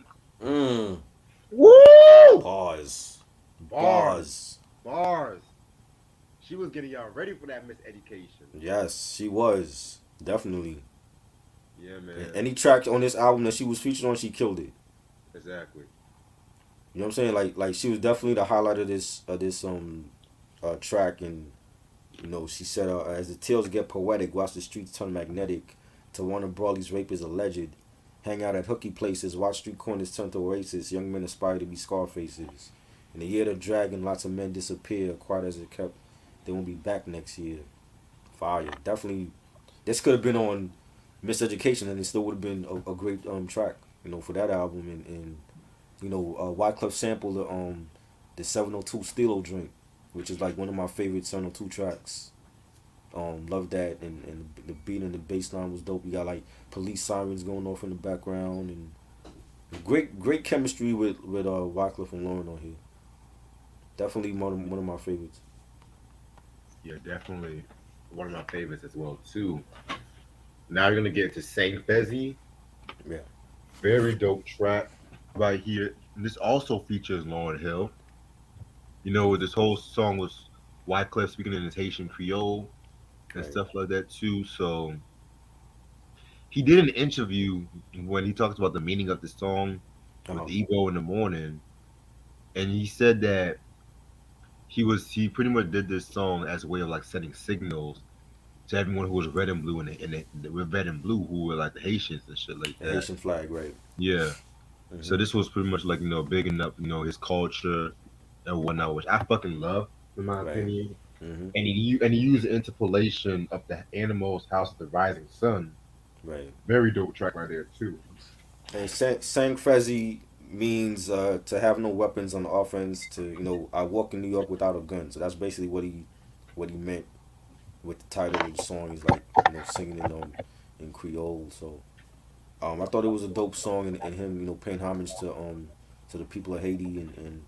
Mm. woo! Pause. Bars, Bars. bars. She was getting y'all ready for that miseducation. Yes, she was definitely. Yeah, And man. any track on this album that she was featured on, she killed it. Exactly. You know what I'm saying? Like she was definitely the highlight of this track, and she said, as the tales get poetic, watch the streets turn magnetic. To one of Brawley's rape is alleged. Hang out at hooky places, watch street corners turn to oasis. Young men aspire to be scar faces. In the year of the dragon, lots of men disappear. Quiet as it kept, they won't be back next year. Fire. Definitely, this could have been on Miseducation, and it still would have been a great track, for that album. And Wyclef sampled the 702 Stilo Drink, which is like one of my favorite 702 tracks. Love that, and the beat and the bass line was dope. You got like police sirens going off in the background, and great chemistry with Wyclef and Lauren on here. Definitely one of my favorites. Yeah, definitely one of my favorites as well too. Now you're gonna get to Saint Fezzi. Yeah. Very dope track right here. And this also features Lauren Hill. This whole song was Wyclef speaking in his Haitian Creole and Right. stuff like that too. So he did an interview when he talks about the meaning of the song Uh with huh. Ebo in the morning, and he said that he pretty much did this song as a way of like sending signals to everyone who was red and blue and the red and blue who were like the Haitians and shit like The that. Haitian flag, right? Yeah. So Mm-hmm. this was pretty much like bigging up his culture and whatnot, which I fucking love in my Right. opinion. Mm-hmm. And he used the interpolation of the Animals House of the Rising Sun. Right. Very dope track right there too. And Sang Fezzi means to have no weapons on the offense. To I walk in New York without a gun. So that's basically what he meant with the title of the song. He's like singing in Creole. So I thought it was a dope song, and him paying homage to the people of Haiti, and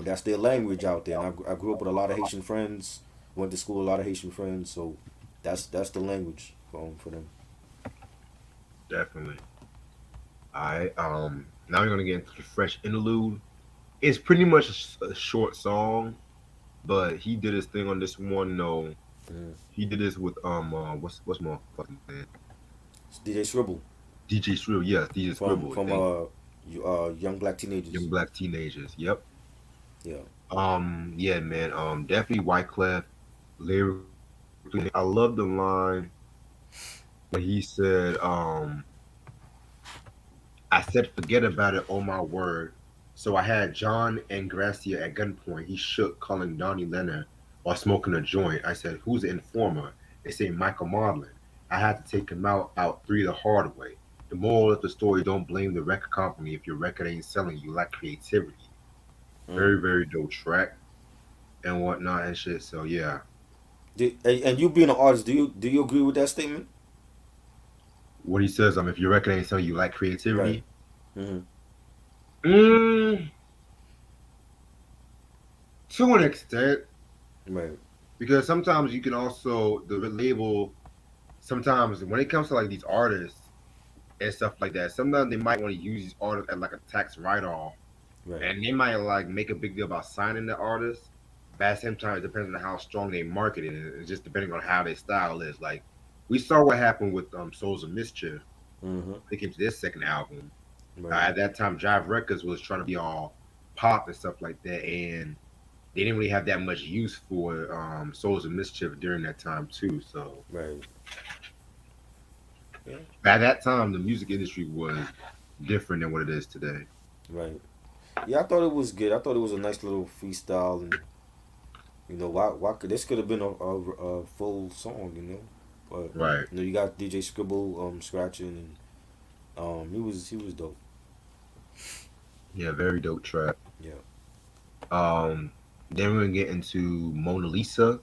that's their language out there. And I grew up with a lot of Haitian friends. Went to school with a lot of Haitian friends. So that's the language for them. Definitely. Alright. Now we're gonna get into the fresh interlude. It's pretty much a short song, but he did his thing on this one. No, Mm. he did this with what's my fucking name? It's DJ Scribble DJ Scribble. Yes, DJ from Scribble. Thank you. Young Black Young Teenagers. Black Teenagers. Yep. Yeah. Yeah, man. Definitely Wyclef lyrically. I love the line when he said, I said forget about it, oh my word. So I had John and Gracia at gunpoint. He shook, calling Donnie Leonard while smoking a joint. I said, who's the informer? They say Michael Marlin. I had to take him out three the hard way. The moral of the story, don't blame the record company if your record ain't selling you like creativity. Mm. Very, very dope track and whatnot and shit. So yeah. And you being an artist, do you agree with that statement? What he says, if your record ain't selling you like Right. creativity. Mm-hmm. Mm, to an extent, Right. because sometimes you can also the label. Sometimes when it comes to like these artists and stuff like that, sometimes they might want to use these artists as like a tax write-off, Right. and they might like make a big deal about signing the artist. But at the same time, it depends on how strong they market it. It's just depending on how their style is. Like we saw what happened with Souls of Mischief. Mm-hmm. They came to their second album. Right. At that time, Jive Records was trying to be all pop and stuff like that, and they didn't really have that much use for Souls of Mischief during that time too. So Right. Yeah. at that time, the music industry was different than what it is today. Right. Yeah, I thought it was good. I thought it was a nice little freestyle, and why could this could have been a full song, but Right. you got DJ Scribble scratching, and he was dope. Yeah, very dope track. Yeah. Then we're gonna get into Mona Lisa,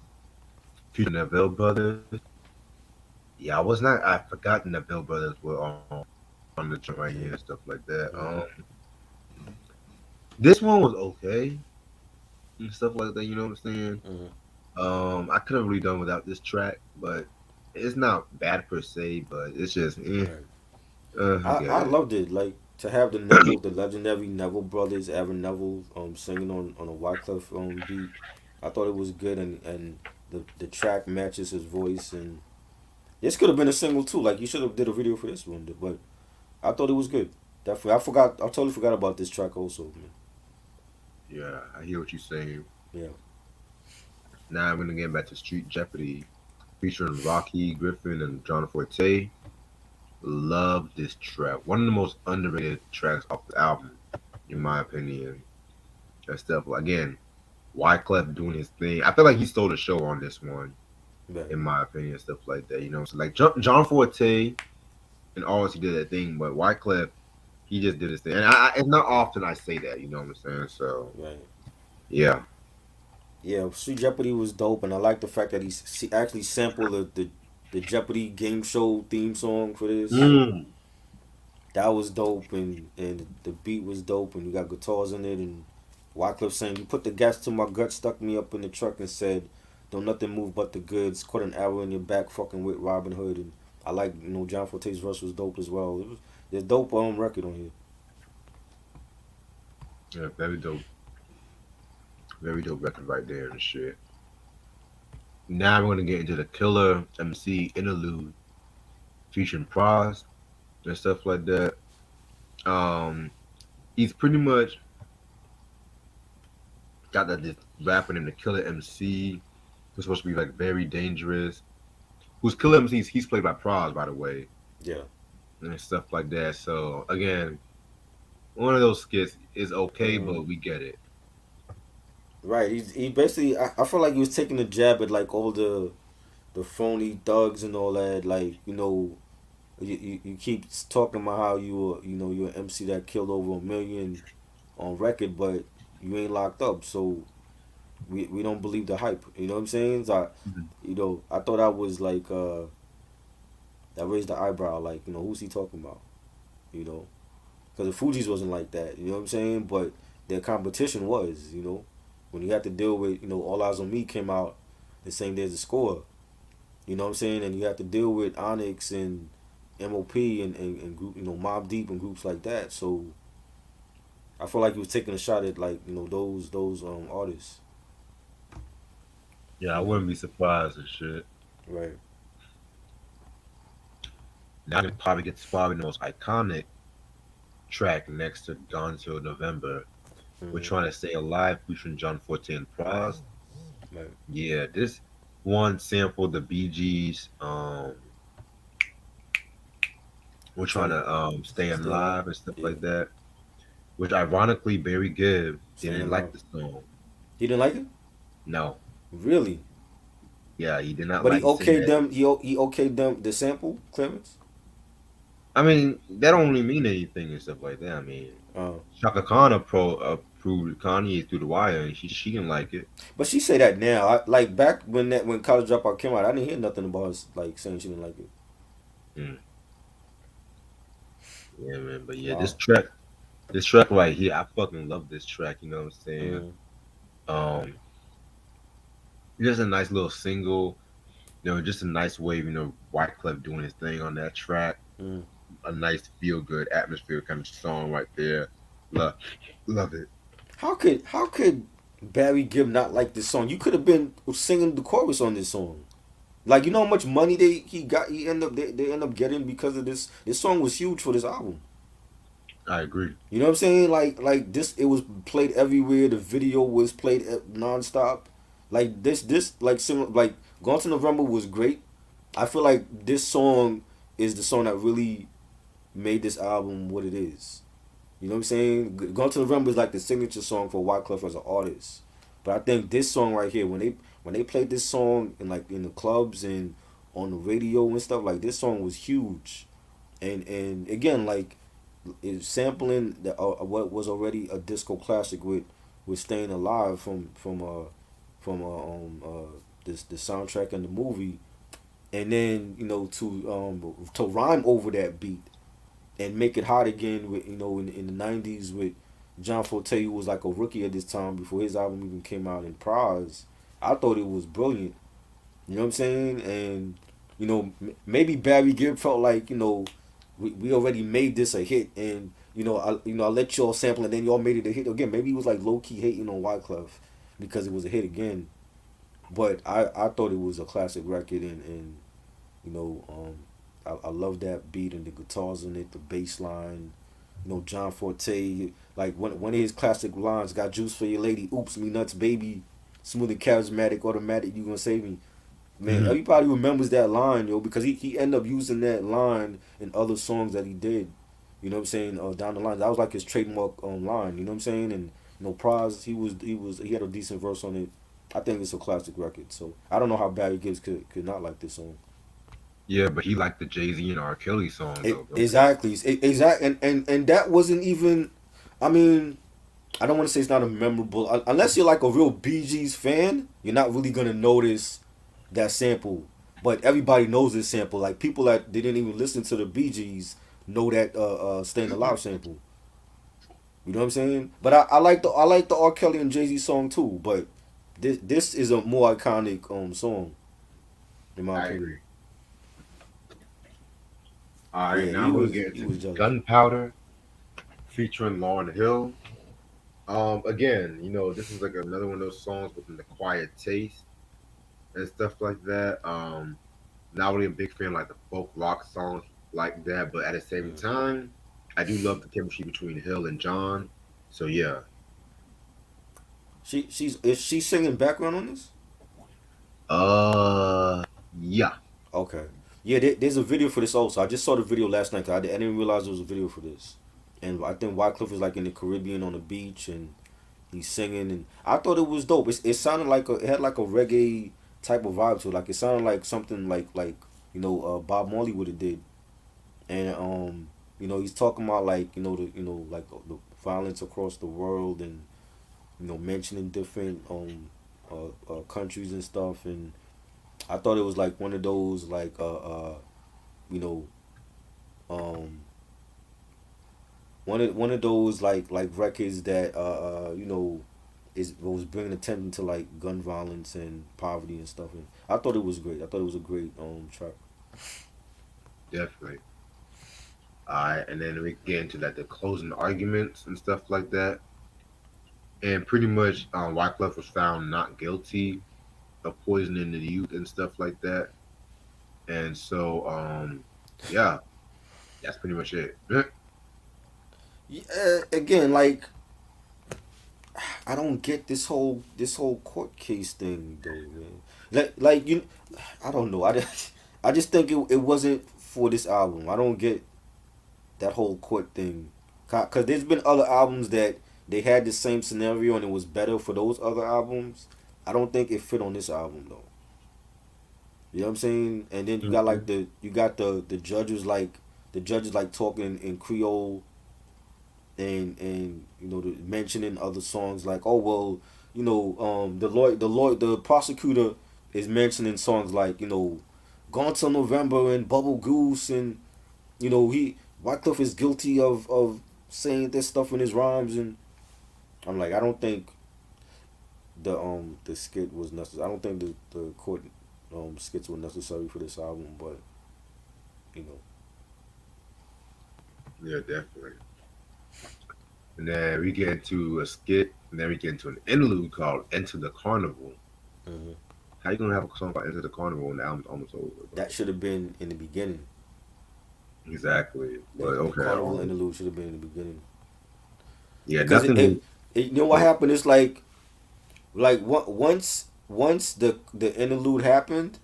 featuring Neville Brothers. Yeah, I was not. I forgot the Neville Brothers were on the joint right here and stuff like that. Mm-hmm. This one was okay and stuff like that. You know what I'm saying? Mm-hmm. I could have really done without this track, but it's not bad per se. But it's just, Right. I get I it. loved it. Like to have the legendary Neville brothers, Aaron Neville, singing on a Wyclef beat. I thought it was good, and the track matches his voice, and this could have been a single too. Like you should have did a video for this one, but I thought it was good. Definitely, I forgot. I totally forgot about this track also, man. Yeah, I hear what you're saying. Yeah. Now I'm gonna get back to Street Jeopardy, featuring Rocky, Griffin, and John Forte. Love this track. One of the most underrated tracks off the album, in my opinion. That stuff again, Wyclef doing his thing. I feel like he stole the show on this one, Right. in my opinion, stuff like that. So like John Forte and always he did that thing, but Wyclef, he just did his thing. And it's not often I say that. You know what I'm saying? So Right. yeah. Yeah, Street Jeopardy was dope, and I like the fact that he actually sampled the Jeopardy game show theme song for this. Mm. That was dope, and the beat was dope, and you got guitars in it, and Wyclef saying, "You put the gas to my gut, stuck me up in the truck, and said, don't nothing move but the goods. Caught an arrow in your back, fucking with Robin Hood." And I like, John Forte's verse was dope as well. There's dope record on here. Yeah, very dope record right there and shit. Now we're gonna get into the Killer MC Interlude, featuring Pros and stuff like that. Um, he's pretty much got that this rapper named the Killer MC, who's supposed to be like very dangerous. Who's Killer MC? He's played by Pros, by the way, Yeah. and stuff like that. So again, one of those skits is okay, Mm-hmm. but we get it. Right. He basically, I feel like he was taking a jab at like all the phony thugs and all that. Like, you keep talking about how you're an MC that killed over 1 million on record, but you ain't locked up, so we don't believe the hype. You know what I'm saying? So Mhm. I thought that was like that raised the eyebrow. Like, who's he talking about? You know, because the Fugees wasn't like that. You know what I'm saying? But their competition was. When you had to deal with All Eyes on Me came out the same day as the score. You know what I'm saying? And you have to deal with Onyx and MOP and group, Mob Deep and groups like that. So I feel like he was taking a shot at like those artists. Yeah, I wouldn't be surprised and shit. Right. Now it probably gets probably the most iconic track next to Gone Till November. We're Hmm. trying to stay alive, featuring John Forte and Pros. Right. Yeah, this one sampled the Bee Gees. We're trying Trying to to stay stay alive. alive and stuff Yeah. like that. Which ironically, Barry Gibb Staying didn't like alive. the song. He didn't like it. No, Really. yeah, he did not But he like. He said okayed that. them. He okayed them the sample clearance. I mean, that don't really mean anything and stuff like that. I mean, Uh, Shaka Khan approved Kanye through the wire, and she didn't like it. but she say that now. Like back when College Dropout came out, I didn't hear nothing about her like saying she didn't like it. Mm, yeah, man. But yeah, Wow. this track right here, I fucking love this track. You know what I'm saying? Mm, Um, just a nice little single. Just a nice wave. Wyclef doing his thing on that track. mm. A nice feel good atmosphere kind of song right there. Love, love it. How could Barry Gibb not like this song? You could have been singing the chorus on this song. Like how much money they end up getting because of this. This song was huge for this album. I agree. You know what I'm saying? Like this, it was played everywhere. The video was played nonstop. Like this like similar like Gone to November was great. I feel like this song is the song that really made this album what it is. You know what I'm saying? Gone to November is like the signature song for Wyclef as an artist. But I think this song right here, when they played this song in like in the clubs and on the radio and stuff, like this song was huge. And again, like is sampling what was already a disco classic with "Staying Alive" from this the soundtrack and the movie, and then to rhyme over that beat and make it hot again with in the '90s with John Forte, who was like a rookie at this time before his album even came out in Prize. I thought it was brilliant. You know what I'm saying? And maybe Barry Gibb felt like we already made this a hit, and I let y'all sample, and then y'all made it a hit again. Maybe he was like low key hating on Wyclef because it was a hit again. But I thought it was a classic record, and you know I love that beat and the guitars in it, the bass line. John Forte, like one of his classic lines, "Got juice for your lady, oops me nuts, baby, smooth and charismatic, automatic, you gonna save me." Man, Hmm. everybody remembers that line, because he ended up using that line in other songs that he did. You know what I'm saying? Down the line, that was like his trademark line. You know what I'm saying? And Prize, he had a decent verse on it. I think it's a classic record. So I don't know how Barry Gibbs could not like this song. Yeah, but he liked the Jay-Z and R. Kelly song though, bro. Exactly, exactly, and that wasn't even. I mean, I don't want to say it's not a memorable unless you're like a real Bee Gees fan. You're not really gonna notice that sample, but everybody knows this sample. Like people that didn't even listen to the Bee Gees know that "Staying Alive" sample. You know what I'm saying? But I like the R. Kelly and Jay Z song too. But this is a more iconic song in my I opinion. agree. All right, Yeah, now we'll get he into was jealous. Gunpowder featuring Lauryn Hill. Again, this is like another one of those songs with an acquired taste and stuff like that. Not really a big fan like the folk rock songs like that, but at the same Mm. time, I do love the chemistry between Hill and John. So yeah. Is she singing background on this? Yeah. Okay. Yeah, there's a video for this also. I just saw the video last night. 'Cause I didn't realize there was a video for this. And I think Wycliffe is like in the Caribbean on the beach and he's singing. And I thought it was dope. It sounded like it had like a reggae type of vibe to it. Like it sounded like something like Bob Marley would have did. And he's talking about like like the violence across the world and mentioning different countries and stuff. And I thought it was like one of those like you know um one of those like records that is was bringing attention to like gun violence and poverty and stuff. And I thought it was great. I thought it was a great track. Definitely. Alright, and then we get into like the closing arguments and stuff like that. And pretty much Wyclef was found not guilty of poisoning the youth and stuff like that. And so yeah, that's pretty much it. Yeah, again, like I don't get this whole court case thing though, man. Like I don't know. I just think it wasn't for this album. I don't get that whole court thing. Cause there's been other albums that they had the same scenario and it was better for those other albums. I don't think it fit on this album though. You know what I'm saying? And then Mhm. you got the judges like talking in Creole and mentioning other songs like, oh well, the prosecutor is mentioning songs like Gone Till November and Bubble Goose, and he Wycliffe is guilty of saying this stuff in his rhymes. And I'm like, I don't think the skit was necessary. I don't think the court skits were necessary for this album. But you know Yeah, definitely. And then we get into a skit, and then we get into an interlude called "Enter the Carnival." hmm How you gonna have a song called "Enter the Carnival" when the album's almost over, bro? that should have been in the beginning. exactly. But The okay, Carnival interlude should have been in the beginning. yeah, Because nothing. you know what happened? It's like once the interlude happened,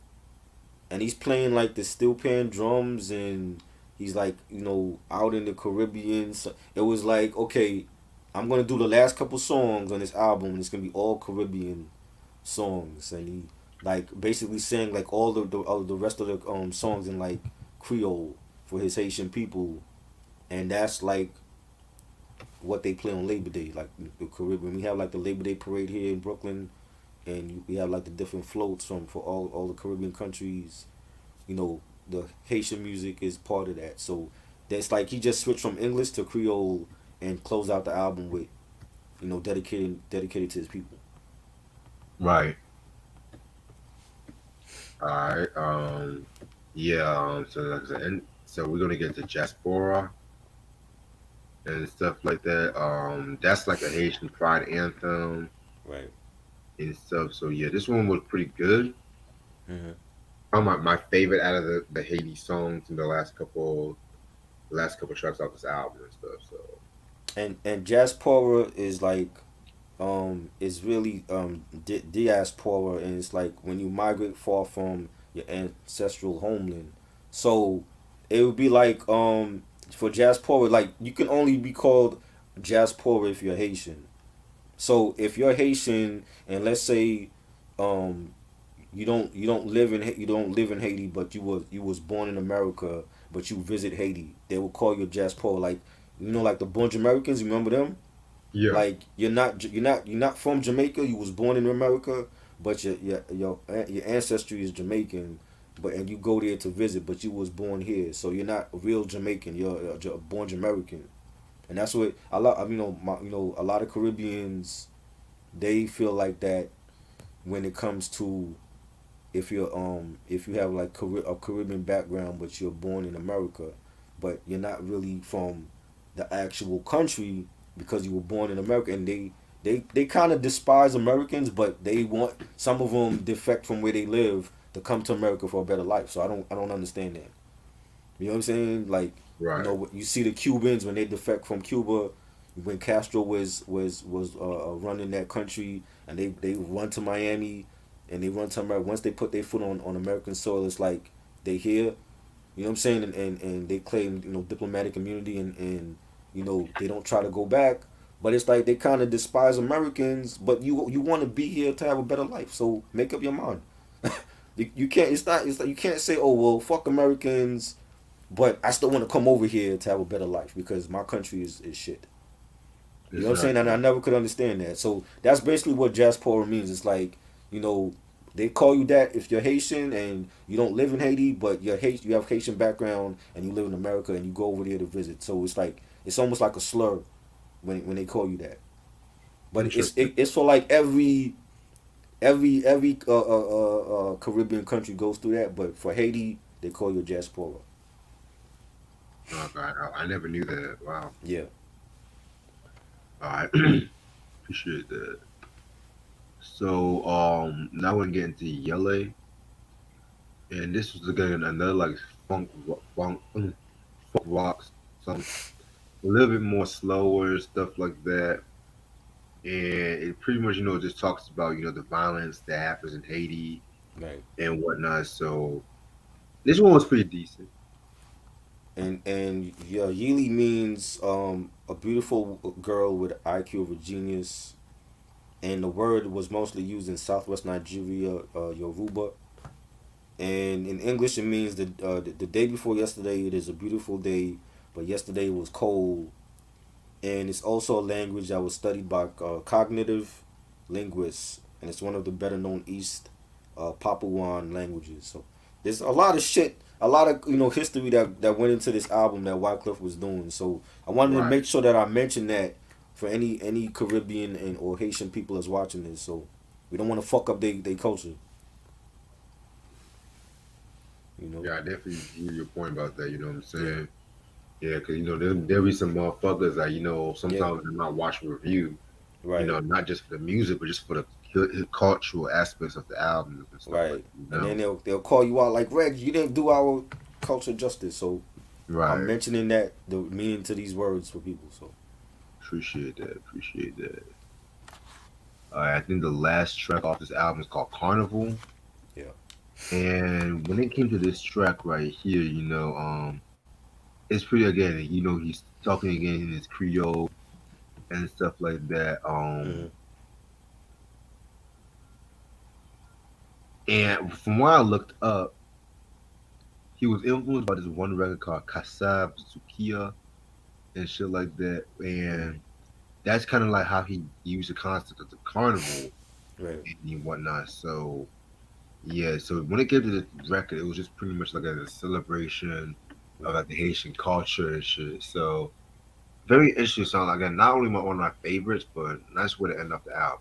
and he's playing like the steel pan drums, and he's like out in the Caribbean. So it was like, okay, I'm gonna do the last couple songs on this album, and it's gonna be all Caribbean songs, and he like basically sang like all the rest of the songs in like Creole for his Haitian people, and that's like what they play on Labor Day, like the Caribbean. We have like the Labor Day parade here in Brooklyn, and we have like the different floats from for all the Caribbean countries. The Haitian music is part of that. So that's like he just switched from English to Creole and closed out the album with dedicated to his people. Right. All right. Yeah. So like I said, so we're gonna get to Jaspora and stuff like that. That's like a Haitian pride anthem Right. and stuff. So yeah, this one was pretty good. Mm-hmm. My favorite out of the Haiti songs in the last couple tracks off this album and stuff. So And Jaspora is like is really diaspora, and it's like when you migrate far from your ancestral homeland. So it would be like for Jaspora, like you can only be called Jaspora if you're Haitian. So if you're Haitian, and let's say um you don't live in Haiti, but you was born in America, but you visit Haiti, they will call you Jaspora. Like like the Bunch Americans, remember them? yeah, Like you're not from Jamaica. You was born in America, but your ancestry is Jamaican, but and you go there to visit, but you was born here, so you're not a real Jamaican. You're a born Jamaican, and that's what a lot. A lot of Caribbeans, they feel like that when it comes to if you have like a Caribbean background, but you're born in America, but you're not really from the actual country because you were born in America, and they kind of despise Americans, but they want some of them defect from where they live to come to America for a better life. So I don't understand that. You know what I'm saying? Like right. you see the Cubans when they defect from Cuba, when Castro was running that country, and they run to Miami, and they run to America. Once they put their foot on American soil, it's like they here. You know what I'm saying? And they claim diplomatic immunity, and they don't try to go back. But it's like they kind of despise Americans, but you want to be here to have a better life. So make up your mind. You can't. It's not. It's like you can't say, "Oh well, fuck Americans," but I still want to come over here to have a better life because my country is shit. You know what I'm saying? And I Exactly. never could understand that. So that's basically what Jaspora means. It's like, you know, they call you that if you're Haitian and you don't live in Haiti, but you have Haitian background and you live in America and you go over there to visit. So it's like it's almost like a slur when they call you that. But Interesting. it's for like every Caribbean country goes through that. But for Haiti, they call you Jaspora. Oh God, I never knew that. Wow. Yeah. All right. Appreciate that. So now we're gonna get into Yele, and this was again another like funk rock song, a little bit more slower stuff like that, and it pretty much just talks about the violence that happens in Haiti Right. and whatnot. So this one was pretty decent. And yeah, Yili means a beautiful girl with IQ of a genius, and the word was mostly used in Southwest Nigeria, Yoruba. And in English, it means that the day before yesterday, it is a beautiful day, but yesterday was cold. And it's also a language that was studied by cognitive linguists, and it's one of the better known East Papuan languages. So there's a lot of shit, a lot of history that went into this album that Wyclef was doing. So I wanted to Right. make sure that I mentioned that for any Caribbean and or Haitian people that's watching this. So we don't want to fuck up their culture, you know. Yeah, I definitely hear your point about that. You know what I'm Yeah, saying? Yeah, because there be some motherfuckers that yeah, sometimes they're not watching review. right. Not just for the music, but just for the cultural aspects of the albums and stuff like Right. that. And then they'll call you out like, Reg, you didn't do our culture justice. So I'm Right. mentioning that the meaning to these words for people. So Appreciate that. Appreciate that. I think the last track off this album is called Carnival. yeah, And when it came to this track right here, it's pretty again, he's talking again in his Creole and stuff like that. hmm And from what I looked up, he was influenced by this one record called Kasab Sukia and shit like that. hmm And that's kind of like how he used the concept of the carnival right, and whatnot. So yeah, so when it came to the record, it was just pretty much like a celebration of right. like the Haitian culture and shit. So very interesting song. Again, not only one of my favorites, but nice way to end off the album.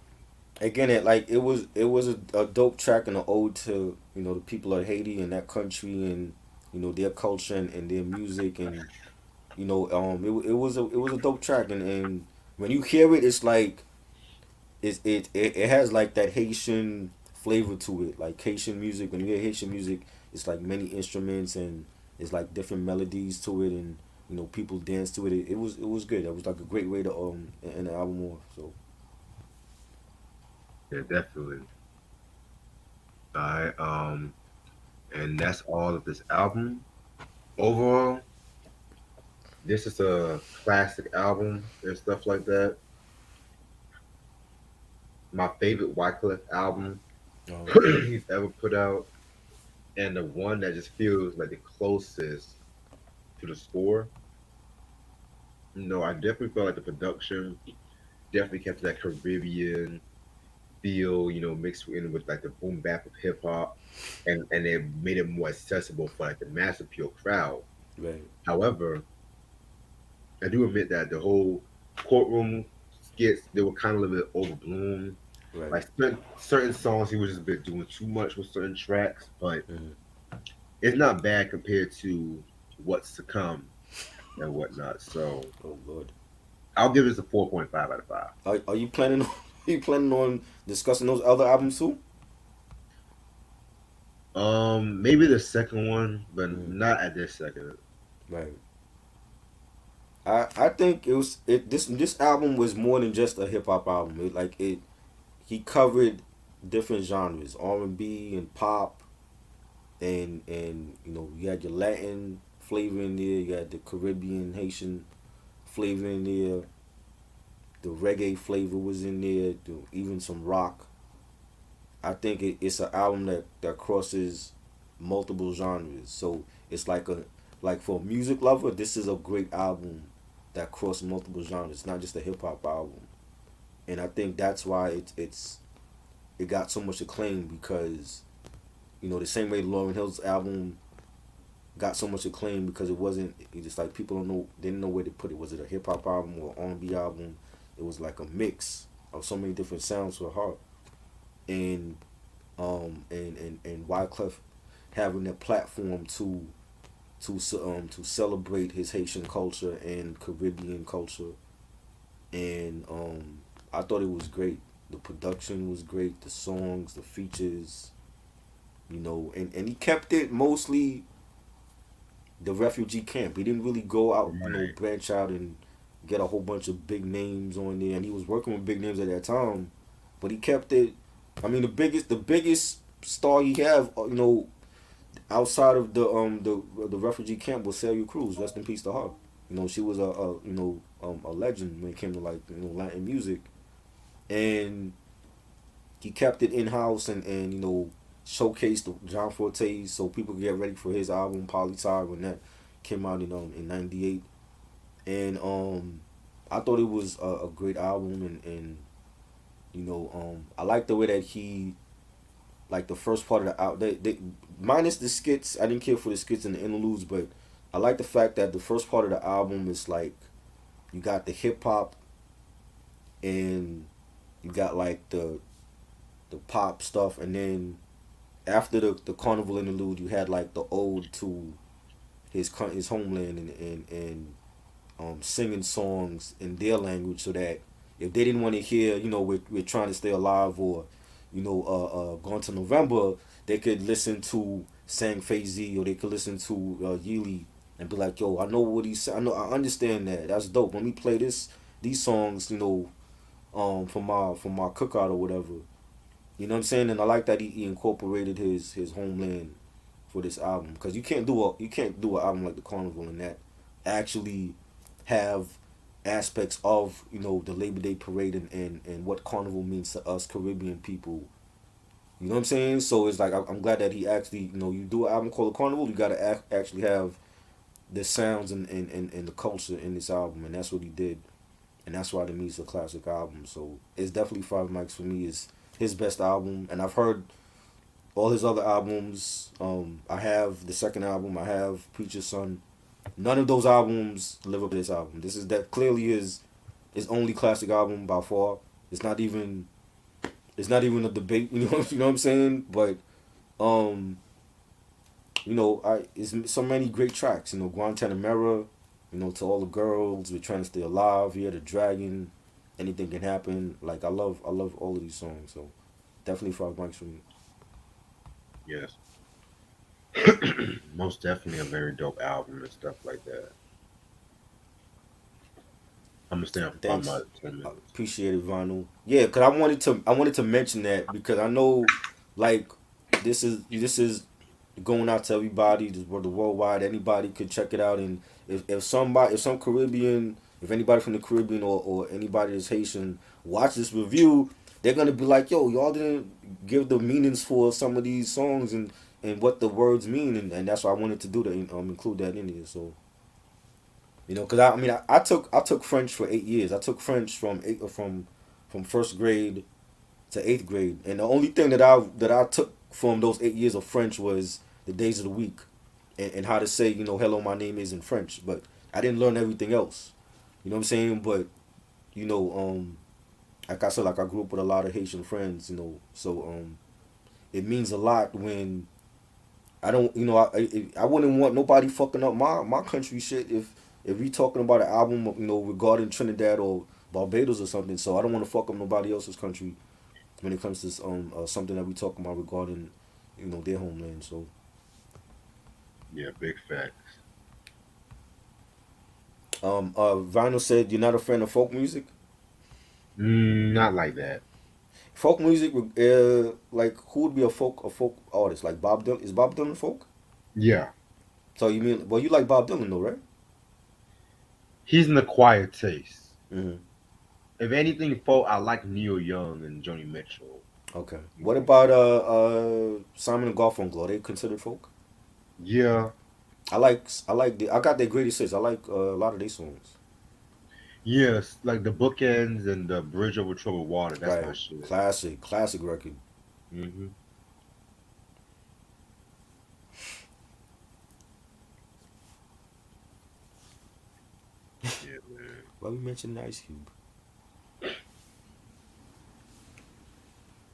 Again, it was a dope track and an ode to the people of Haiti and that country and their culture and their music and it was a dope track and when you hear it, it's like it has like that Haitian flavor to it, like Haitian music. When you hear Haitian music, it's like many instruments and it's like different melodies to it and people dance to it. It was good. It was like a great way to end the album off. So Yeah, definitely. All right. And that's all of this album. Overall, this is a classic album and stuff like that. My favorite Wyclef album okay, he's ever put out, and the one that just feels like the closest to the score. I definitely felt like the production definitely kept that Caribbean feel, mixed in with like the boom bap of hip hop, and it made it more accessible for like the mass appeal crowd. right, However, I do admit that the whole courtroom skits they were kind of a little bit overblown. right. Like certain songs, he was just a bit doing too much with certain tracks, but hmm it's not bad compared to what's to come and whatnot. So Oh Lord, I'll give this a 4.5 out of 5. are you planning on are you planning on discussing those other albums too? Maybe the second one, but Mm, not at this second. right. I think this album was more than just a hip hop album. It he covered different genres, R&B and pop, and you had your Latin flavor in there, you had the Caribbean Haitian flavor in there, the reggae flavor was in there, even some rock. I think it's an album that crosses multiple genres. So it's like for a music lover, this is a great album that crosses multiple genres. It's not just a hip hop album, and I think that's why it got so much acclaim because the same way Lauryn Hill's album got so much acclaim because it just like people didn't know where to put it. Was it a hip hop album or R&B album? It was like a mix of so many different sounds for her, and and Wyclef having that platform to celebrate his Haitian culture and Caribbean culture, and I thought it was great. The production was great, the songs, the features, and he kept it mostly the refugee camp. He didn't really go out, Right. branch out and get a whole bunch of big names on there. And he was working with big names at that time, but he kept it. I mean, the biggest star he have, outside of the refugee camp was Celia Cruz. Rest in peace to her. She was a legend when it came to like Latin music, and he kept it in house and showcased John Forte so people could get ready for his album Polytide when that came out in '98. And I thought it was a great album and I like the way that he like the first part of the album. They minus the skits. I didn't care for the skits and the interludes, but I like the fact that the first part of the album is like you got the hip hop and you got like the pop stuff, and then after the carnival interlude, you had like the ode to his homeland and singing songs in their language, so that if they didn't want to hear, we're trying to stay alive or, going to November, they could listen to Sang Fei Z or they could listen to Yeely and be like, yo, I know what he's saying. I understand that. That's dope. Let me play these songs, for my cookout or whatever. You know what I'm saying? And I like that he incorporated his homeland for this album, because you can't do an album like the Carnival and that actually have aspects of the Labor Day parade and what Carnival means to us Caribbean people. You know what I'm saying? So it's like I'm glad that he actually, you do an album called the Carnival, you gotta actually have the sounds and the culture in this album, and that's what he did, and that's why to me it's a classic album. So it's definitely Five Mics for me is his best album, and I've heard all his other albums. I have the second album. I have Preacher's Son. None of those albums live up to this album. This is that clearly his only classic album by far. It's not even a debate. You know what I'm saying? But um, I it's so many great tracks. Guantanamera. To all the girls, we're trying to stay alive. Yeah, the dragon. Anything can happen. Like I love all of these songs. So definitely Five Mics for me. Yes. Most definitely a very dope album and stuff like that. I'm gonna stay on for Thanks. my 10 minutes. Appreciate it, Vinyl. Yeah, cause I wanted to mention that because I know, like, this is going out to everybody, the worldwide. Anybody could check it out, and if some Caribbean, if anybody from the Caribbean or anybody that's Haitian watch this review, they're gonna be like, yo, y'all didn't give the meanings for some of these songs and what the words mean, and that's why I wanted to do that, include that in here. So because I took French for 8 years. I took French from first grade to eighth grade, and the only thing that I took from those 8 years of French was the days of the week, and how to say hello, my name is in French. But I didn't learn everything else. You know what I'm saying? But you know, like I said, like I grew up with a lot of Haitian friends. So it means a lot when I don't, I wouldn't want nobody fucking up my country shit if we talking about an album, regarding Trinidad or Barbados or something. So I don't want to fuck up nobody else's country when it comes to something that we talking about regarding, their homeland. So Yeah, big facts. Vinyl said you're not a fan of folk music. Not like that. Folk music, like who would be a folk artist? Like Bob Dylan? Is Bob Dylan folk? Yeah, So you mean, well, you like Bob Dylan though, right? he's in the quiet taste. Mm-hmm. If anything, folk, I like Neil Young and Joni Mitchell. Okay. You What know. about Simon and Garfunkel? Are they considered folk? Yeah, I got their greatest hits. I like a lot of their songs. yes, like the bookends and the bridge over troubled water. That's my Right. shit. Classic record. Hmm. Yeah, man. Why we mentioned Ice Cube?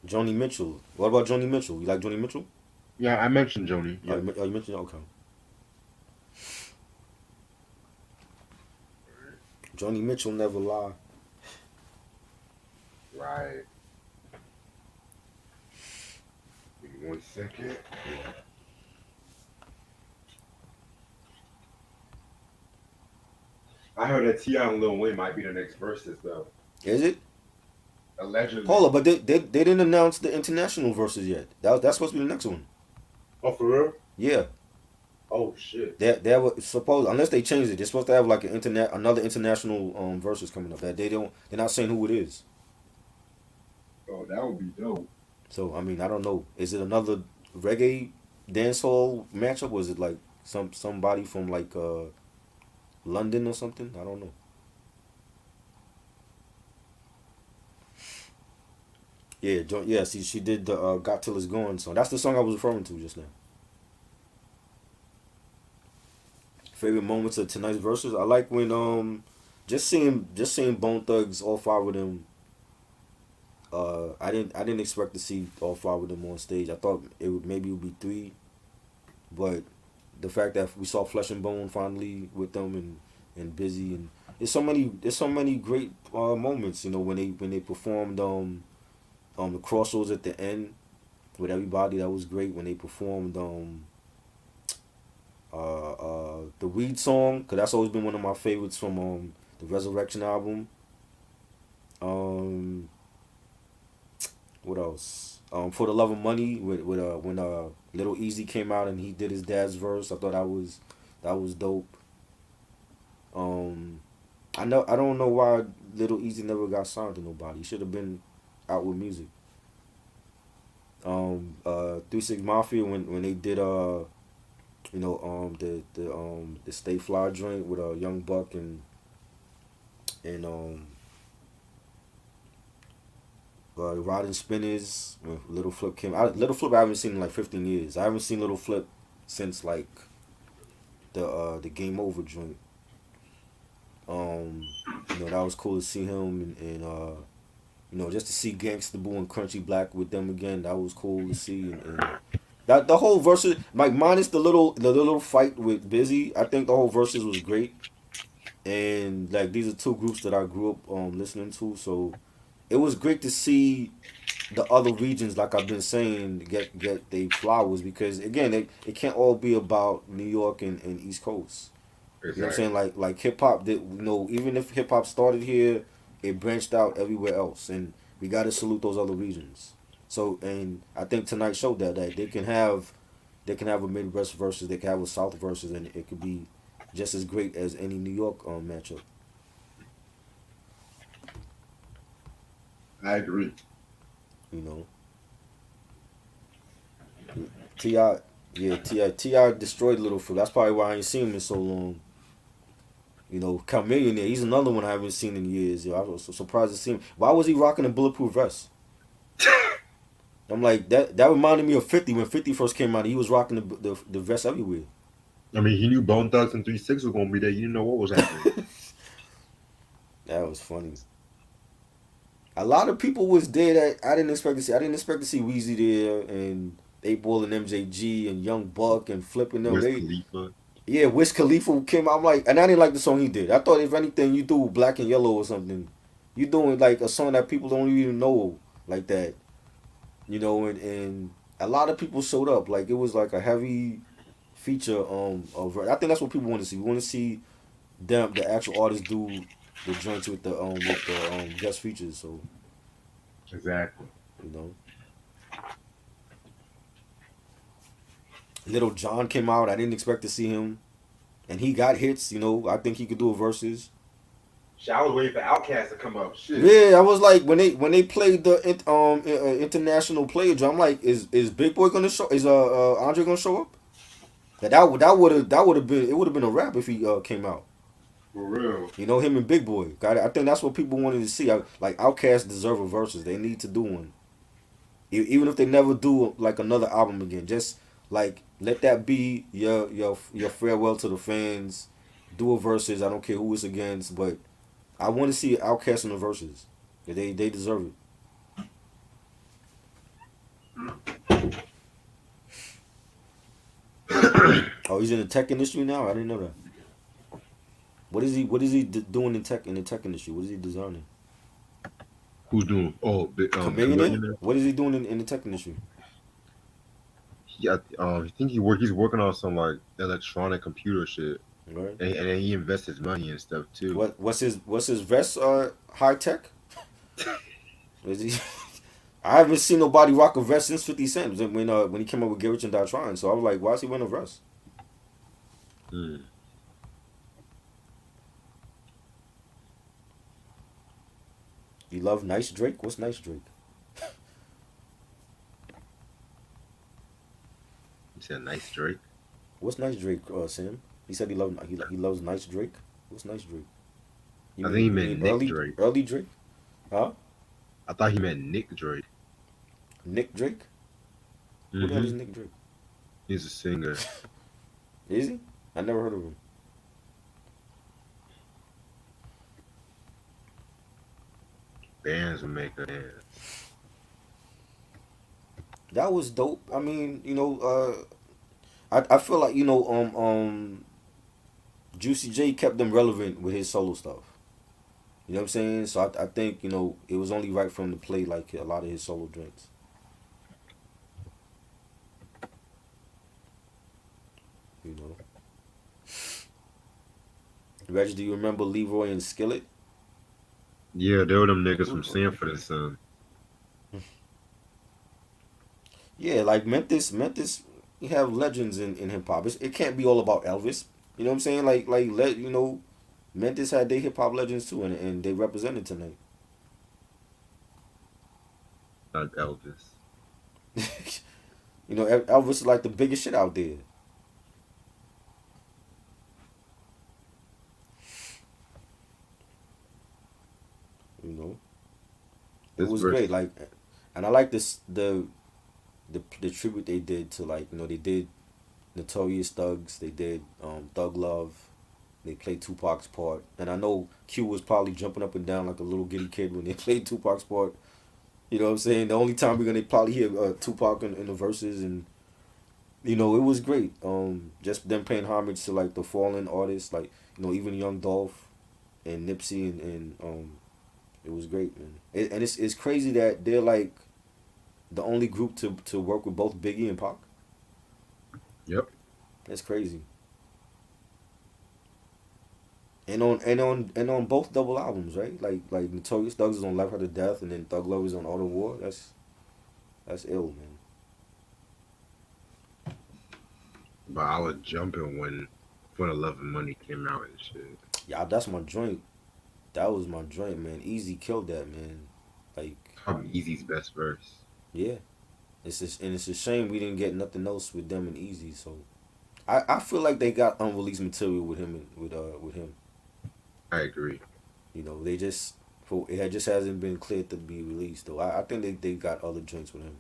Joni Mitchell. What about Joni Mitchell? You like Joni Mitchell? Yeah, I mentioned Joni. Oh, Yep. you mentioned, okay. Joni Mitchell never lie. Right. Give me 1 second. I heard that Ti and Lil Wayne might be the next verses though. Is it? Hold Allegedly. up, but they didn't announce the international verses yet. That's supposed to be the next one. Oh, for real? Yeah, Oh shit. they were supposed, unless they changed it. They're supposed to have like another international verses coming up. That they're not saying who it is. Oh, that would be dope. So I mean, I don't know. Is it another reggae dancehall matchup? Or is it like somebody from like London or something? I don't know. Yeah, yeah. See, she did the "Got Till It's Gone" song. That's the song I was referring to just now. Favorite moments of tonight's verses. I like when just seeing Bone Thugs, all five of them. I didn't expect to see all five of them on stage. I thought maybe it would be three, but the fact that we saw Flesh and Bone finally with them and Busy, and there's so many great moments. When they performed the crossroads at the end with everybody. That was great when they performed The Weed song, cause that's always been one of my favorites from the Resurrection album. Um, what else? For the Love of Money with when Little Easy came out and he did his dad's verse. I thought that was dope. Um, I don't know why Little Easy never got signed to nobody. He should have been out with music. 3 6 Mafia when they did the Stay Fly joint with Young Buck and Rod Spinners when Little Flip came out. Little Flip I haven't seen in like 15 years. I haven't seen Little Flip since like the Game Over joint. That was cool to see him and just to see Gangsta Boo and Crunchy Black with them again. That was cool to see and that the whole verses like minus the little fight with Busy. I think the whole verses was great. And like these are two groups that I grew up listening to, so it was great to see the other regions, like I've been saying, get they flowers because again, it can't all be about New York and East Coast. You know what I'm Exactly. saying? Like hip hop, that even if hip hop started here, it branched out everywhere else, and we got to salute those other regions. So, and I think tonight showed that they can have a Midwest versus, they can have a South versus, and it could be just as great as any New York matchup. I agree. You know, Ti, Ti destroyed Littlefield. That's probably why I ain't seen him in so long. Chameleon, he's another one I haven't seen in years. Yo, I was so surprised to see him. Why was he rocking a bulletproof vest? I'm like that reminded me of 50 when 50 first came out. He was rocking the vest everywhere. I mean, he knew Bone Thugs and 3 6 was gonna be there. You didn't know what was happening. That was funny. A lot of people was there that I didn't expect to see. I didn't expect to see Weezy there and 8 Ball and MJG and Young Buck and flipping them. Wiz They Khalifa. Yeah, Wiz Khalifa came out. I'm like, and I didn't like the song he did. I thought if anything, you do Black and Yellow or something. You doing like a song that people don't even know like that. And a lot of people showed up. Like it was like a heavy feature. I think that's what people want to see. We want to see them, the actual artists, do the joints with the guest features. So Exactly. you know, Little John came out. I didn't expect to see him, and he got hits. I think he could do a verses. Shit, I was waiting for Outkast to come up. Shit. Yeah, I was like when they played the international player drum. I'm like, is Big Boy gonna show? Is Andre gonna show up? That would have been, it would have been a rap if he came out. For real. Him and Big Boy. I think that's what people wanted to see. Like Outkast deserve a versus. They need to do one, even if they never do like another album again. Just like let that be your farewell to the fans. Do a versus. I don't care who it's against, but I want to see Outkast in the verses. They deserve it. Oh, he's in the tech industry now. I didn't know that. What is he doing in the tech industry? What is he designing? Who's doing? Oh, Chameleon? Chameleon. What is he doing in the tech industry? Yeah, I think he's working on some like electronic computer shit, Right. and then he invests his money and stuff too. What's his vest? High tech? Is he? I haven't seen nobody rock a vest since 50 Cent when he came up with Get Rich and Die Trying. So I was like, why is he wearing a vest? Hmm. You love Nice Drake? What's Nice Drake? He said nice Drake. What's Nice Drake? Sam. He said he loves Nice Drake. What's Nice Drake? You I think mean he you meant mean Nick early Drake. early Drake? Huh? I thought he meant Nick Drake. Nick Drake? Who the hell is Mm-hmm. Nick Drake? He's a singer. Is he? I never heard of him. Bands will make a band. That was dope. I mean, I feel like Juicy J kept them relevant with his solo stuff. You know what I'm saying? So I think it was only right for him to play like a lot of his solo drinks. You know. Reggie, do you remember Leroy and Skillet? Yeah, they were them niggas from Sanford and Son. Yeah, like Memphis, you have legends in hip hop. It can't be all about Elvis. You know what I'm saying? Memphis had their hip hop legends too, and they represented tonight. Not Elvis. Elvis is like the biggest shit out there. You know, it This was great. verse. Like, and I like this the tribute they did to, like, they did Notorious Thugs, they did Thug Love, they played Tupac's part, and I know Q was probably jumping up and down like a little giddy kid when they played Tupac's part. You know what I'm saying? The only time we're gonna probably hear Tupac in the verses, and it was great. Just them paying homage to like the fallen artists, like even Young Dolph and Nipsey, and it was great, man. And it's crazy that they're like the only group to work with both Biggie and Pac. Yep. That's crazy. And on both double albums, right? Like Notorious Thugs is on Life After Death, and then Thug Love is on Art of War. That's ill, man. But I was jumping when For the Love and Money came out and shit. Yeah, that's my joint. That was my joint, man. Easy killed that, man. Like, Probably Easy's best verse. yeah. It's a shame we didn't get nothing else with them and Easy. So I feel like they got unreleased material with him with him. I agree. They just it just hasn't been cleared to be released though. I think they got other joints with him.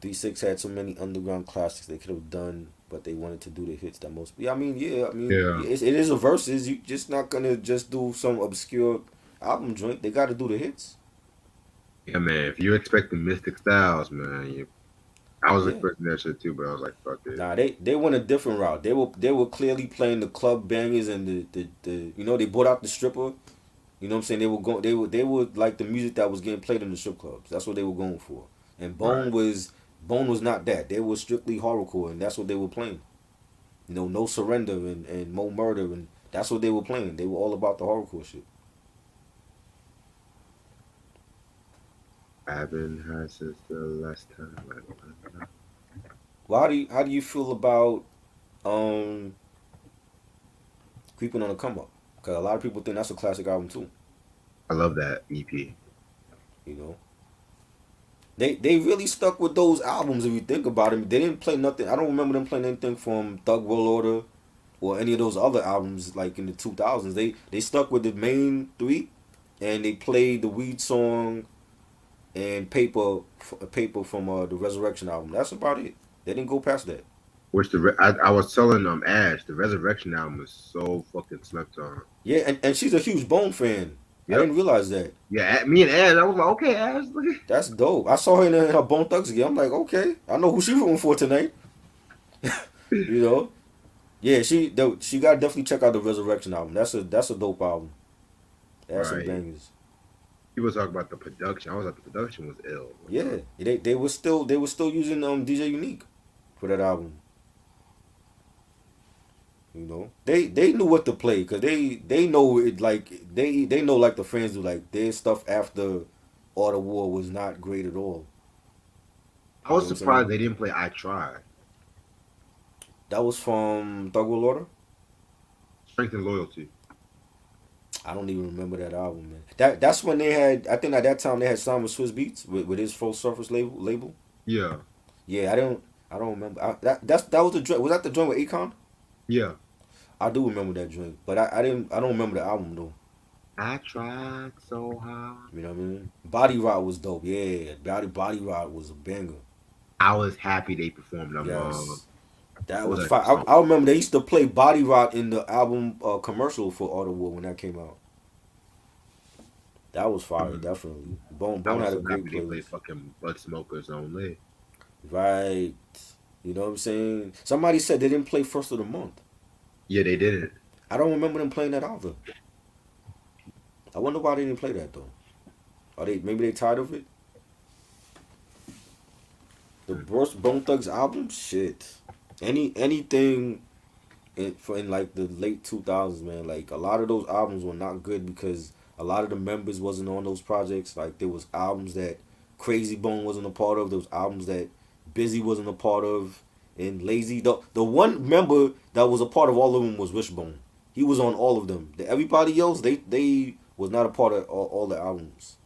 3-6 had so many underground classics they could have done, but they wanted to do the hits that most. Yeah, I mean, yeah, I mean, Yeah. it is a versus. You just not gonna just do some obscure album joint. They got to do the hits. Yeah, man. If you're expecting Mystic Styles, man, I was Yeah. expecting that shit too, but I was like, fuck it. Nah, they went a different route. They were clearly playing the club bangers and the they brought out the stripper. You know what I'm saying? They were like the music that was getting played in the strip clubs. That's what they were going for. And Right. Bone was not that. They were strictly horrorcore, and that's what they were playing. No surrender and Mo Murder, and that's what they were playing. They were all about the horrorcore shit. I've been high since the last time. Well, how do you feel about um Creeping on the Come Up? Because a lot of people think that's a classic album too. I love that EP. You know, they really stuck with those albums if you think about it. They didn't play nothing. I don't remember them playing anything from Thug World Order or any of those other albums like in the 2000s. They stuck with the main three, and they played the Weed song and Paper from the Resurrection album. That's about it. They didn't go past that. Which I was telling Ash the Resurrection album is so fucking slept on. Yeah, and she's a huge Bone fan. I Yep. didn't realize that. Yeah, me and Ash, I was like, okay, Ash. That's dope. I saw her in her Bone Thugs again. I'm like, okay, I know who she rooting for tonight. You know? Yeah, she got to definitely check out the Resurrection album. That's a dope album. It has some Right. bangers. People talk about the production. I was like, the production was ill. Yeah, they were still using DJ Unique for that album. They knew what to play because they know it, like they know, like the fans do, like their stuff after All the War was not great at all. I You know was what I'm saying? surprised they didn't play I Try. That was from Thug World Order. Strength and Loyalty. I don't even remember that album, man. That's when they had. I think at that time they had signed with Swiss Beats with his Full Surface label. Yeah. Yeah, I don't remember. That was the joint. Was that the joint with Akon? Yeah. I do remember that joint, but I don't remember the album though. I tried so hard. You know what I mean? Body Rot was dope. Yeah, Body Rot was a banger. I was happy they performed them. Yes, that What was was that fine. song? I remember they used to play Body Rot in the album commercial for All the War when that came out. That was fire, Mm. definitely. I Bone was had a so great happy they played playlist. fucking Bud Smokers only. Right. You know what I'm saying? Somebody said they didn't play First of the Month. Yeah, they didn't. I don't remember them playing that either. I wonder why they didn't play that though. Are maybe they tired of it? The Bone Thugs album, shit. Anything in like the late 2000s, man, like a lot of those albums were not good because a lot of the members wasn't on those projects. Like there was albums that Crazy Bone wasn't a part of. There was albums that Busy wasn't a part of, and Lazy. The one member that was a part of all of them was Wishbone. He was on all of them. Everybody else, they was not a part of all the albums.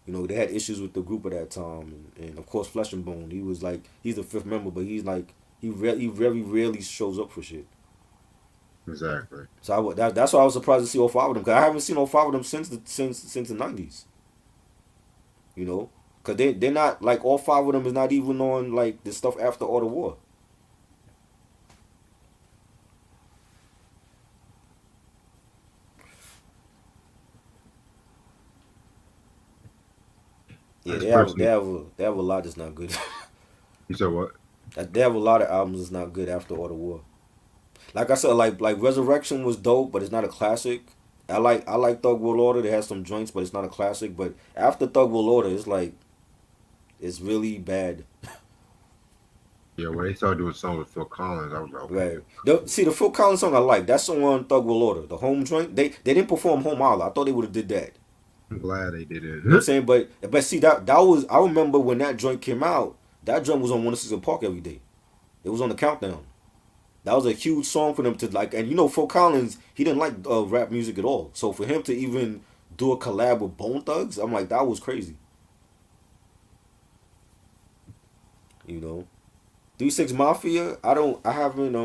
You know, they had issues with the group at that time, and of course Flesh and Bone. He was like he's the fifth member, but he's like he very rarely shows up for shit. Exactly. So that's why I was surprised to see all five of them because I haven't seen all five of them since the '90s. You know, because they're not like all five of them is not even on like the stuff after all the war. Yeah, That's personally. they have a lot that's not good. You said what? They have a lot of albums that's not good after all the war. Like I said, like Resurrection was dope, but it's not a classic. I like Thug World Order. They has some joints, but it's not a classic. But after Thug World Order, it's like it's really bad. Yeah, when they started doing songs with Phil Collins, I was like, okay. Right. See the Phil Collins song I like. That song on Thug World Order, the home joint. They didn't perform Home Island. I thought they would have did that. I'm glad they did You know what I'm it. saying? But see that was I remember when that joint came out. That joint was on 106 in Park every day. It was on the countdown. That was a huge song for them to like. And you know Phil Collins, he didn't like rap music at all. So for him to even do a collab with Bone Thugs, I'm like that was crazy. You know, 3 6 Mafia. I haven't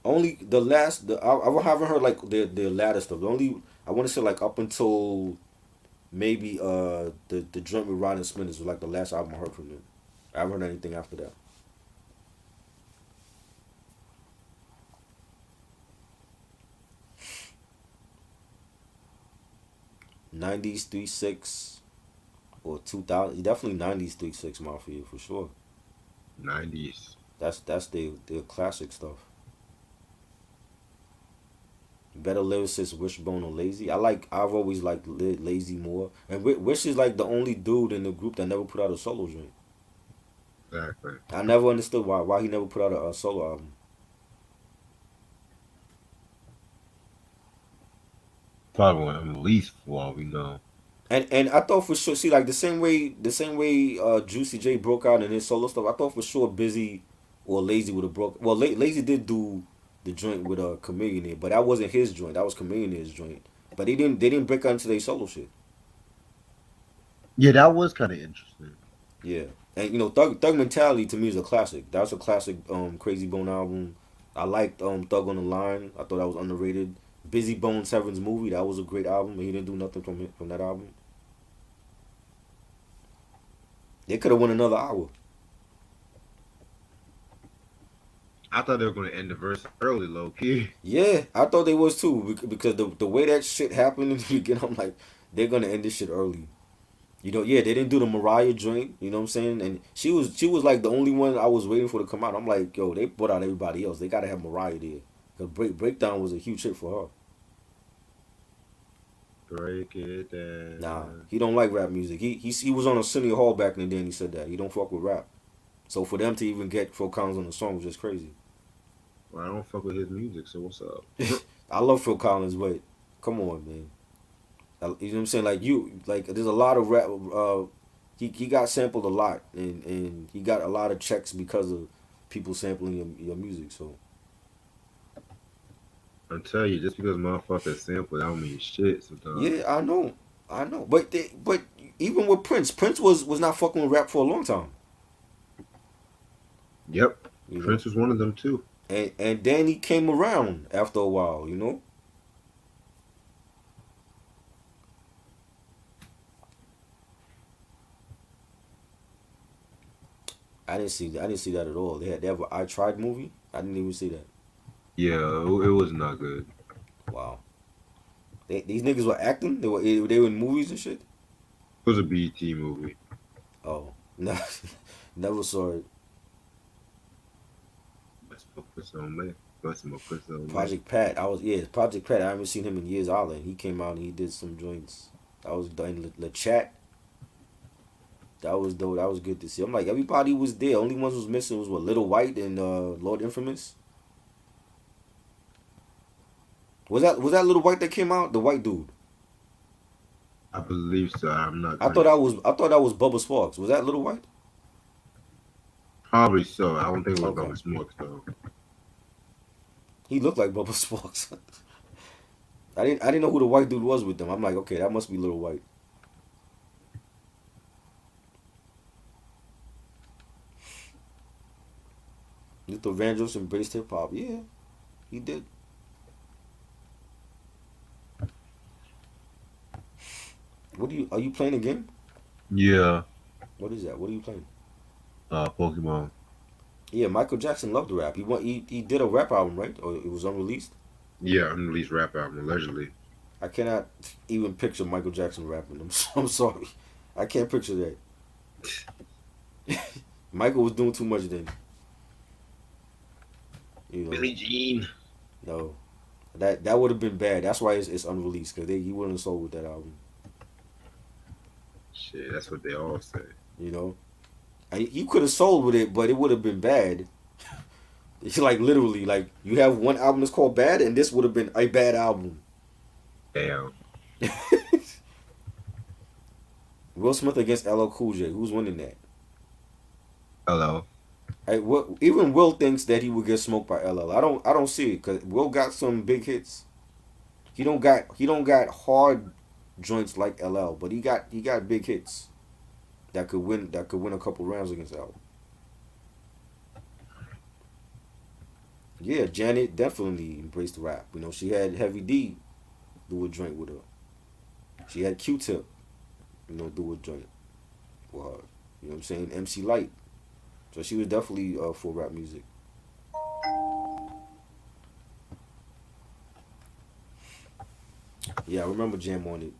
only the last I haven't heard like the latter stuff. The only I want to say like up until maybe the joint with Rodden Smith was like the last album I heard from them. I haven't heard anything after that. '90s 3 6 or 2000, definitely '90s 3 6 Mafia for sure. 90s. That's their classic stuff. Better lyricist, Wishbone or Lazy. I've always liked Lazy more, and Wish is like the only dude in the group that never put out a solo joint. Exactly. I never understood why he never put out a solo album. Probably one of them least for all we know. And I thought for sure, see, like the same way Juicy J broke out in his solo stuff. I thought for sure Busy or Lazy would have broke. Well, Lazy did do the joint with a Chameleon in, but that wasn't his joint. That was Chameleon's joint. But they didn't break out into their solo shit. Yeah, that was kind of interesting. Yeah, and you know Thug Mentality to me is a classic. That's a classic Crazy Bone album. I liked Thug on the Line. I thought that was underrated. Busy Bone Seven's movie, that was a great album. And he didn't do nothing from that album. They could have won another hour. I thought they were going to end the verse early, low key. Yeah, I thought they was too because the way that shit happened in the beginning, I'm like, they're gonna end this shit early. You know, yeah, they didn't do the Mariah joint. You know what I'm saying? And she was like the only one I was waiting for to come out. I'm like, yo, they put out everybody else. They gotta have Mariah there. Cause Breakdown was a huge hit for her. Break it Nah, down. he don't like rap music. He was on a City Hall back in the day and he said that he don't fuck with rap. So for them to even get Phil Collins on the song was just crazy. Well, I don't fuck with his music, so what's up? I love Phil Collins, but come on, man. You know what I'm saying? Like there's a lot of rap. He got sampled a lot, and he got a lot of checks because of people sampling your music. So I tell you, just because motherfuckers sample, that don't mean shit sometimes. yeah, I know. But even with Prince was not fucking with rap for a long time. Yep, You know, Prince was one of them too. and then he came around after a while. You know, I didn't see that at all. They have an I Tried movie. I didn't even see that. Yeah, it was not good. Wow, these niggas were acting. They were in movies and shit. It was a BT movie. Oh, no, never saw it. Let's focus on me. Let's focus on me. Project Pat. Project Pat. I haven't seen him in years either. He came out and he did some joints. I was done. Le Chat. That was dope. That was good to see. I'm like, everybody was there. Only ones was missing was what, Little White and Lord Infamous. Was that Little White that came out? The white dude. I believe so. I'm not I going thought to. that was I thought that was Bubba Sparks. Was that Little White? Probably so. I don't think it was Okay. Bubba Smoke though. He looked like Bubba Sparks. I didn't know who the white dude was with them. I'm like, okay, that must be Little White. Luther Vandross embraced hip hop. Yeah, he did. Are you playing a game? Yeah. What is that? What are you playing? Pokemon. Yeah, Michael Jackson loved rap. He did a rap album, right? Or it was unreleased. Yeah, unreleased rap album allegedly. I cannot even picture Michael Jackson rapping. I'm sorry, I can't picture that. Michael was doing too much then. You know, Billie Jean. no, that would have been bad. That's why it's unreleased because he wouldn't have sold with that album. Shit, that's what they all say. You know, he could have sold with it, but it would have been bad. It's like literally like you have one album that's called Bad, and this would have been a bad album. Damn. Will Smith against LL Cool J. Who's winning that? Hello. Even Will thinks that he would get smoked by LL. I don't see it because Will got some big hits. He don't got hard joints like LL, but he got big hits that could win a couple rounds against LL. Yeah, Janet definitely embraced rap. You know, she had Heavy D do a joint with her. She had Q-Tip, do a joint with her. You know what I'm saying? MC Light. So she was definitely for rap music. Yeah, I remember Jam on it.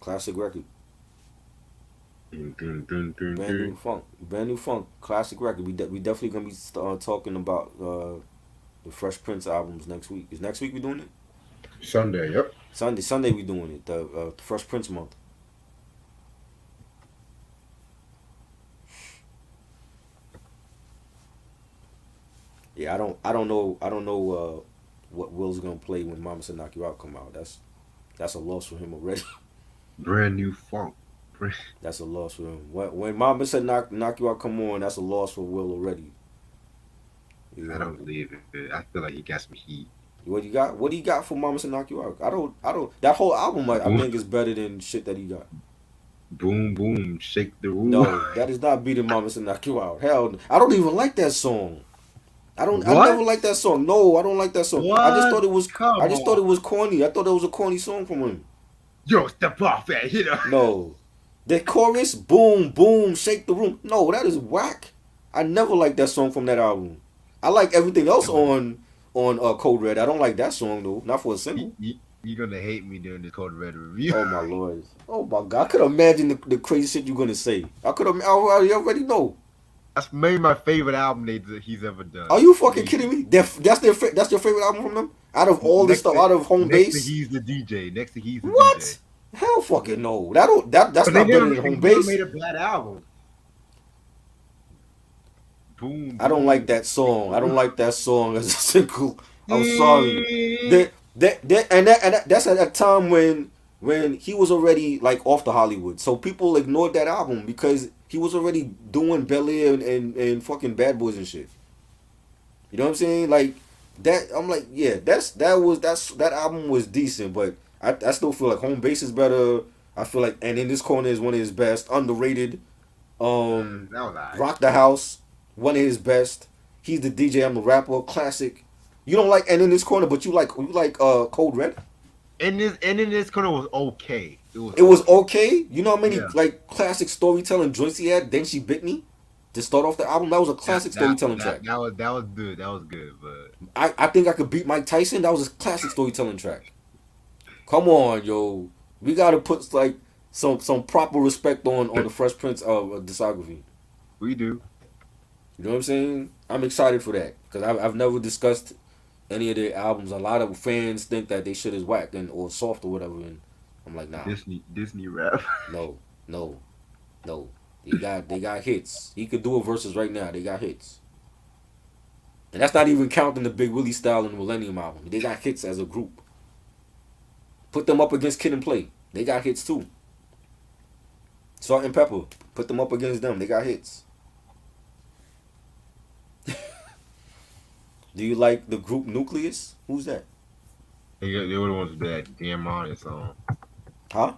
Classic record. Dun, dun, dun, dun, Brand new dun. funk. Brand new funk. Classic record. We definitely gonna be talking about the Fresh Prince albums next week. Is next week we doing it? Sunday, yep. Sunday we doing it. The Fresh Prince month. Yeah, I don't know what Will's gonna play when Mama Said Knock You Out come out. That's a loss for him already. Brand new funk. That's a loss for him. When Mama Said Knock You Out come on, that's a loss for Will already. You I know don't believe it. I feel like he got some heat. what you got? What do you got for Mama Said Knock You Out? I don't. That whole album I Boom, think is better than shit that he got. boom, boom, shake the room. No, that is not beating Mama Said Knock You Out. Hell, I don't even like that song. I never What? liked that song. No, I don't like that song. I just What? thought it was I Come just thought on. it was corny. I thought it was a corny song from him. Yo, step off that hitter. No. The chorus, boom, boom, shake the room. No, that is whack. I never liked that song from that album. I like everything else on Code Red. I don't like that song though. Not for a You, single. you, you're gonna hate me during this Code Red review. Oh my lord. Oh my god. I could imagine the crazy shit you're gonna say. I already know. That's maybe my favorite album he's ever done. Are you fucking Maybe. kidding me? That's your favorite album from them? Out of all this Next stuff, to out of Home next to Base? he's the DJ. Next to he's the DJ. What? Hell fucking no. That's But they not better never than Home they never Base. made a bad album. Boom, I don't like boom. that song. I don't like that song as a single. I'm sorry. Yeah. That's at a time when he was already like off the Hollywood. So people ignored that album because he was already doing Bel Air and fucking Bad Boys and shit. You know what I'm saying? Like that. I'm like, yeah, that album was decent, but I still feel like Home Base is better. I feel like and in this corner is one of his best, underrated. That was alright. Rock the House, one of his best. He's the DJ. I'm the rapper. Classic. You don't like and in this corner, but you like Code Red. And in this corner was okay. It was It was okay. okay. You know how many Yeah. like classic storytelling joints he had? Then She Bit Me to start off the album. That was a That classic that storytelling that track. that was good. That was good, but I think I could beat Mike Tyson. That was a classic storytelling track. Come on, yo. We gotta put like some proper respect on the Fresh Prince discography. we do. You know what I'm saying? I'm excited for that because I've never discussed any of their albums. A lot of fans think that they shit is whack and or soft or whatever, and I'm like, nah, Disney rap. no, no. No, they got hits. He could do a verses right now. They got hits, and that's not even counting the Big Willie style and the Millennium album. They got hits as a group. Put them up against Kid and Play. They got hits too. Salt and Pepper. Put them up against them. They got hits. Do you like the group Nucleus? Who's that? They were the ones who did that Jam On It song. Huh?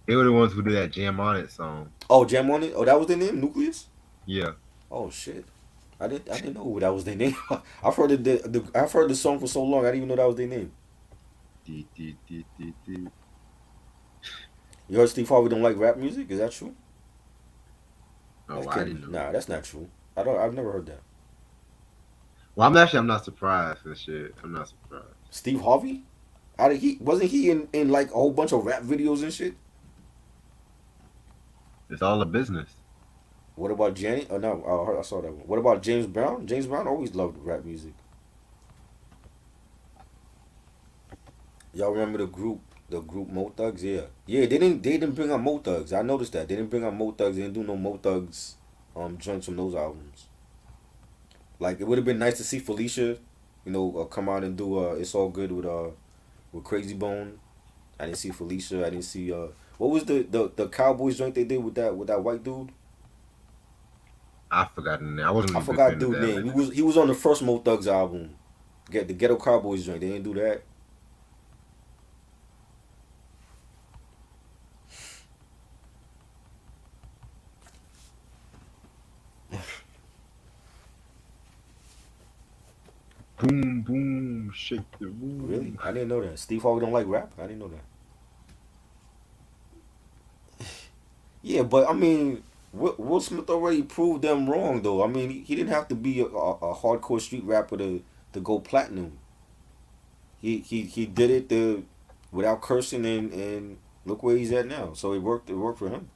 They were the ones who did that Jam On It song. Oh, Jam on It. Oh, that was their name, Nucleus. Yeah. Oh shit. I didn't know that was their name. I've heard the song for so long. I didn't even know that was their name. D, D, D, D, D. You heard Steve Harvey don't like rap music? Is that true? Oh, That's I kidding. didn't know. Nah, that's not true. I've never heard that. Well, I'm not surprised and shit. I'm not surprised. Steve Harvey? How did he wasn't he in like a whole bunch of rap videos and shit? It's all a business. What about Janet? Oh no, I saw that one. What about James Brown? James Brown always loved rap music. Y'all remember the group Mo Thugs? Yeah, yeah. They didn't bring out Mo Thugs. I noticed that they didn't bring out Mo Thugs. They didn't do no Mo Thugs, joints from those albums. Like it would have been nice to see Felicia, come out and do "It's All Good" with Crazy Bone. I didn't see Felicia. I didn't see what was the Cowboys joint they did with that white dude? I forgot the name. I wasn't I a big forgot fan of dude that. name. He was on the first Mo Thugs album. Get the Ghetto Cowboys joint. They didn't do that. Boom, boom, shake the Really? room. I didn't know that. Steve Harvey don't like rap? I didn't know that. Yeah, but I mean, Will Smith already proved them wrong, though. I mean, he didn't have to be a hardcore street rapper to go platinum. He did it without cursing and look where he's at now. So it worked. It worked for him.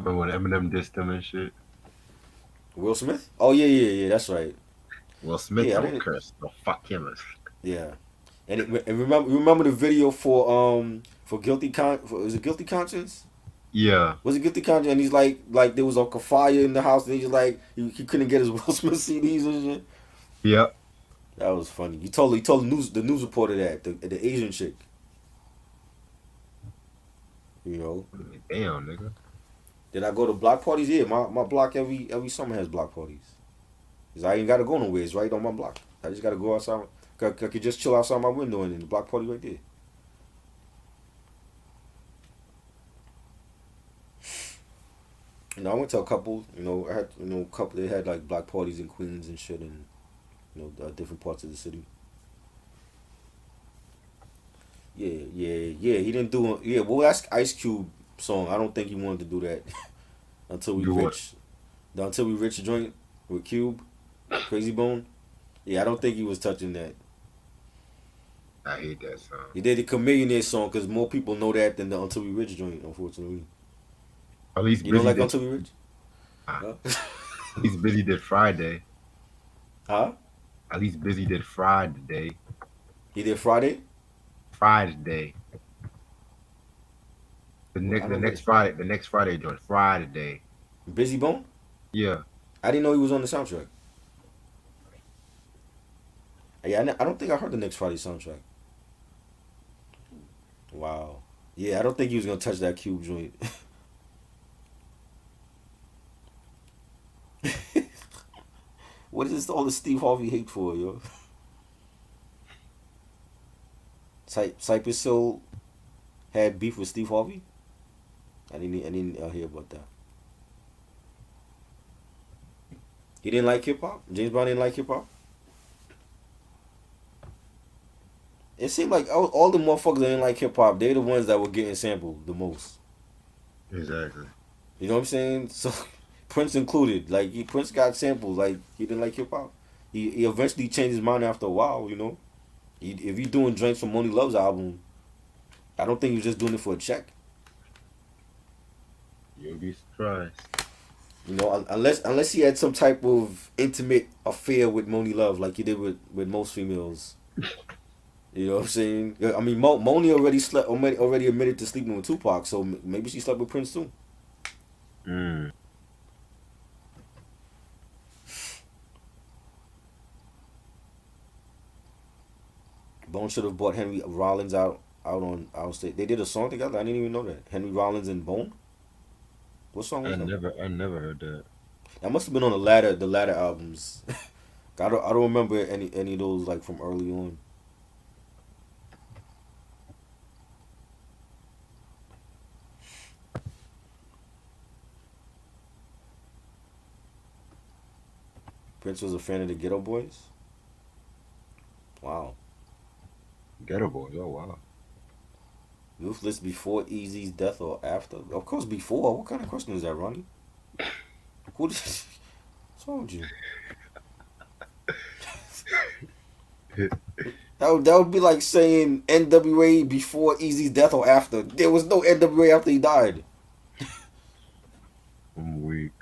But when Eminem dissed him and shit, Will Smith? Oh yeah. That's right. Will Smith Yeah, I don't didn't. curse. No, fuck him. Yeah, and remember the video for is it Guilty Conscience? Yeah. Was it Guilty Conscience? And he's like there was like a fire in the house, and he's like he couldn't get his Will Smith CDs and shit. Yep. That was funny. He told the news reporter that the Asian chick. You know. Damn, nigga. Did I go to block parties? Yeah, my block every summer has block parties. Cause I ain't gotta go nowhere. It's right on my block. I just gotta go outside. I could just chill outside my window and the block party right there. I went to a couple. I had a couple. They had like block parties in Queens and shit, and different parts of the city. Yeah. He didn't do. Yeah, well, that's Ice Cube song. I don't think he wanted to do that until we Do what? rich. The Until We Rich joint with Cube, Crazy Bone. Yeah, I don't think he was touching that. I hate that song. He did the Chameleonaire song because more people know that than the Until We Rich joint. Unfortunately, At least you don't Busy like did. Until We Rich? Huh? At least Busy did Friday. Huh? At least Busy did Friday. He did Friday. Friday. The Well, I next the don't next know. Friday. The next Friday joint. Friday. Busy Bone. Yeah. I didn't know he was on the soundtrack. Yeah, I don't think I heard the next Friday soundtrack. Wow. Yeah, I don't think he was gonna touch that Cube joint. What is this all the Steve Harvey hate for, yo? Cypress Hill had beef with Steve Harvey. I didn't hear about that. He didn't like hip hop. James Brown didn't like hip hop. It seemed like all the motherfuckers that didn't like hip hop, they're the ones that were getting sampled the most. Exactly. You know what I'm saying? So Prince included. Like Prince got sampled. Like he didn't like hip hop. He eventually changed his mind after a while. If you're doing drinks from Money Love's album, I don't think he was just doing it for a check. You'll be surprised. Unless he had some type of intimate affair with Moni Love, like he did with most females. You know what I'm saying? Yeah, I mean, Moni already admitted to sleeping with Tupac, so maybe she slept with Prince too. Mm. Bone should have bought Henry Rollins out on outstate. They did a song together. I didn't even know that. Henry Rollins and Bone. What song was that? I never heard that. That must have been on the latter albums. I don't remember any of those like from early on. Prince was a fan of the Ghetto Boys. Wow. Ghetto Boys. Oh wow. Ruthless before Easy's death or after? Of course, before. What kind of question is that, Ronnie? Who? What's wrong with you? That would be like saying NWA before Easy's death or after. There was no NWA after he died. I'm weak.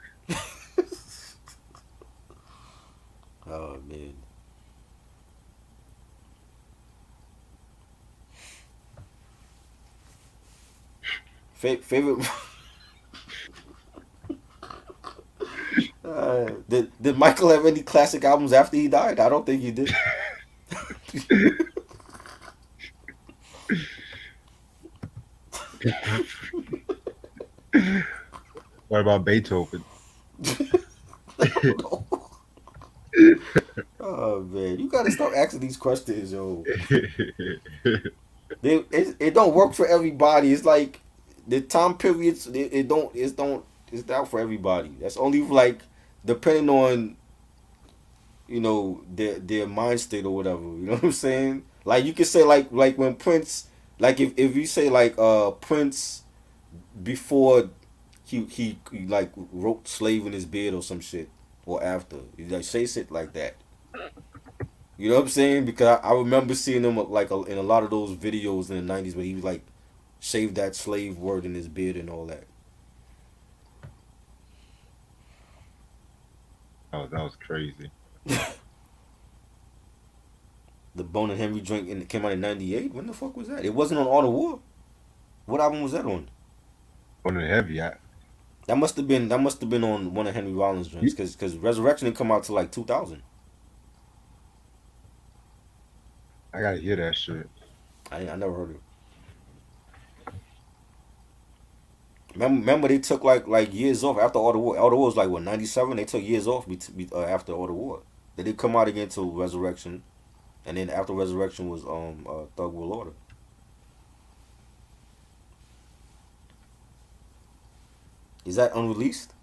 Oh man. Favorite. Did Michael have any classic albums after he died? I don't think he did. What about Beethoven? Oh man, you gotta stop asking these questions, yo. It don't work for everybody. It's like the time periods. It's not for everybody. That's only like depending on their mind state or whatever. You know what I'm saying? Like you could say like when Prince, like if you say like Prince before he like wrote "Slave in His Bed" or some shit, or after, you like say shit like that. You know what I'm saying? Because I remember seeing him like in a lot of those videos in the '90s where he was like shaved that slave word in his beard and all that. Oh, that was crazy. The Bone and Henry joint came out in '98. When the fuck was that? It wasn't on All the War. What album was that on? On the heavy, That must have been on one of Henry Rollins' joints because Resurrection didn't come out till like 2000. I gotta hear that shit. I never heard it. Remember they took like years off after All the War. All the War was like what '97. They took years off after All the War. They didn't come out again till Resurrection, and then after Resurrection was Thug Will Order. Is that unreleased?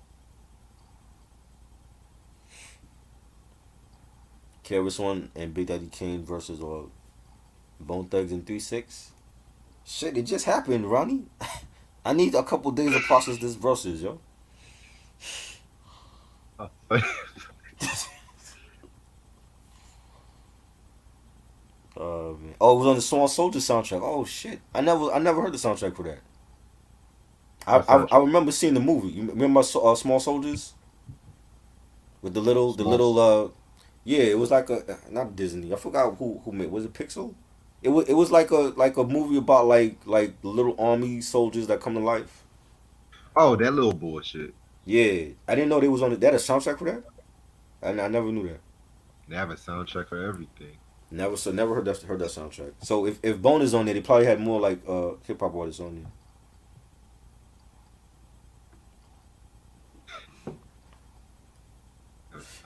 KRS One and Big Daddy Kane versus Bone Thugs and 3-6. Shit, it just happened, Ronnie. I need a couple days to process this versus, yo. Man. Oh, it was on the Small Soldier soundtrack. Oh shit, I never heard the soundtrack for that. I What I, I soundtrack? remember seeing the movie. You remember Small Soldiers with Small. yeah, it was like a not Disney. I forgot who made. Was it Pixel? It was like a movie about like little army soldiers that come to life. Oh, that little bullshit. Yeah, I didn't know they was on that a soundtrack for that. I never knew that. They have a soundtrack for everything. Never heard that soundtrack. So if Bone is on there, they probably had more like hip hop artists on there.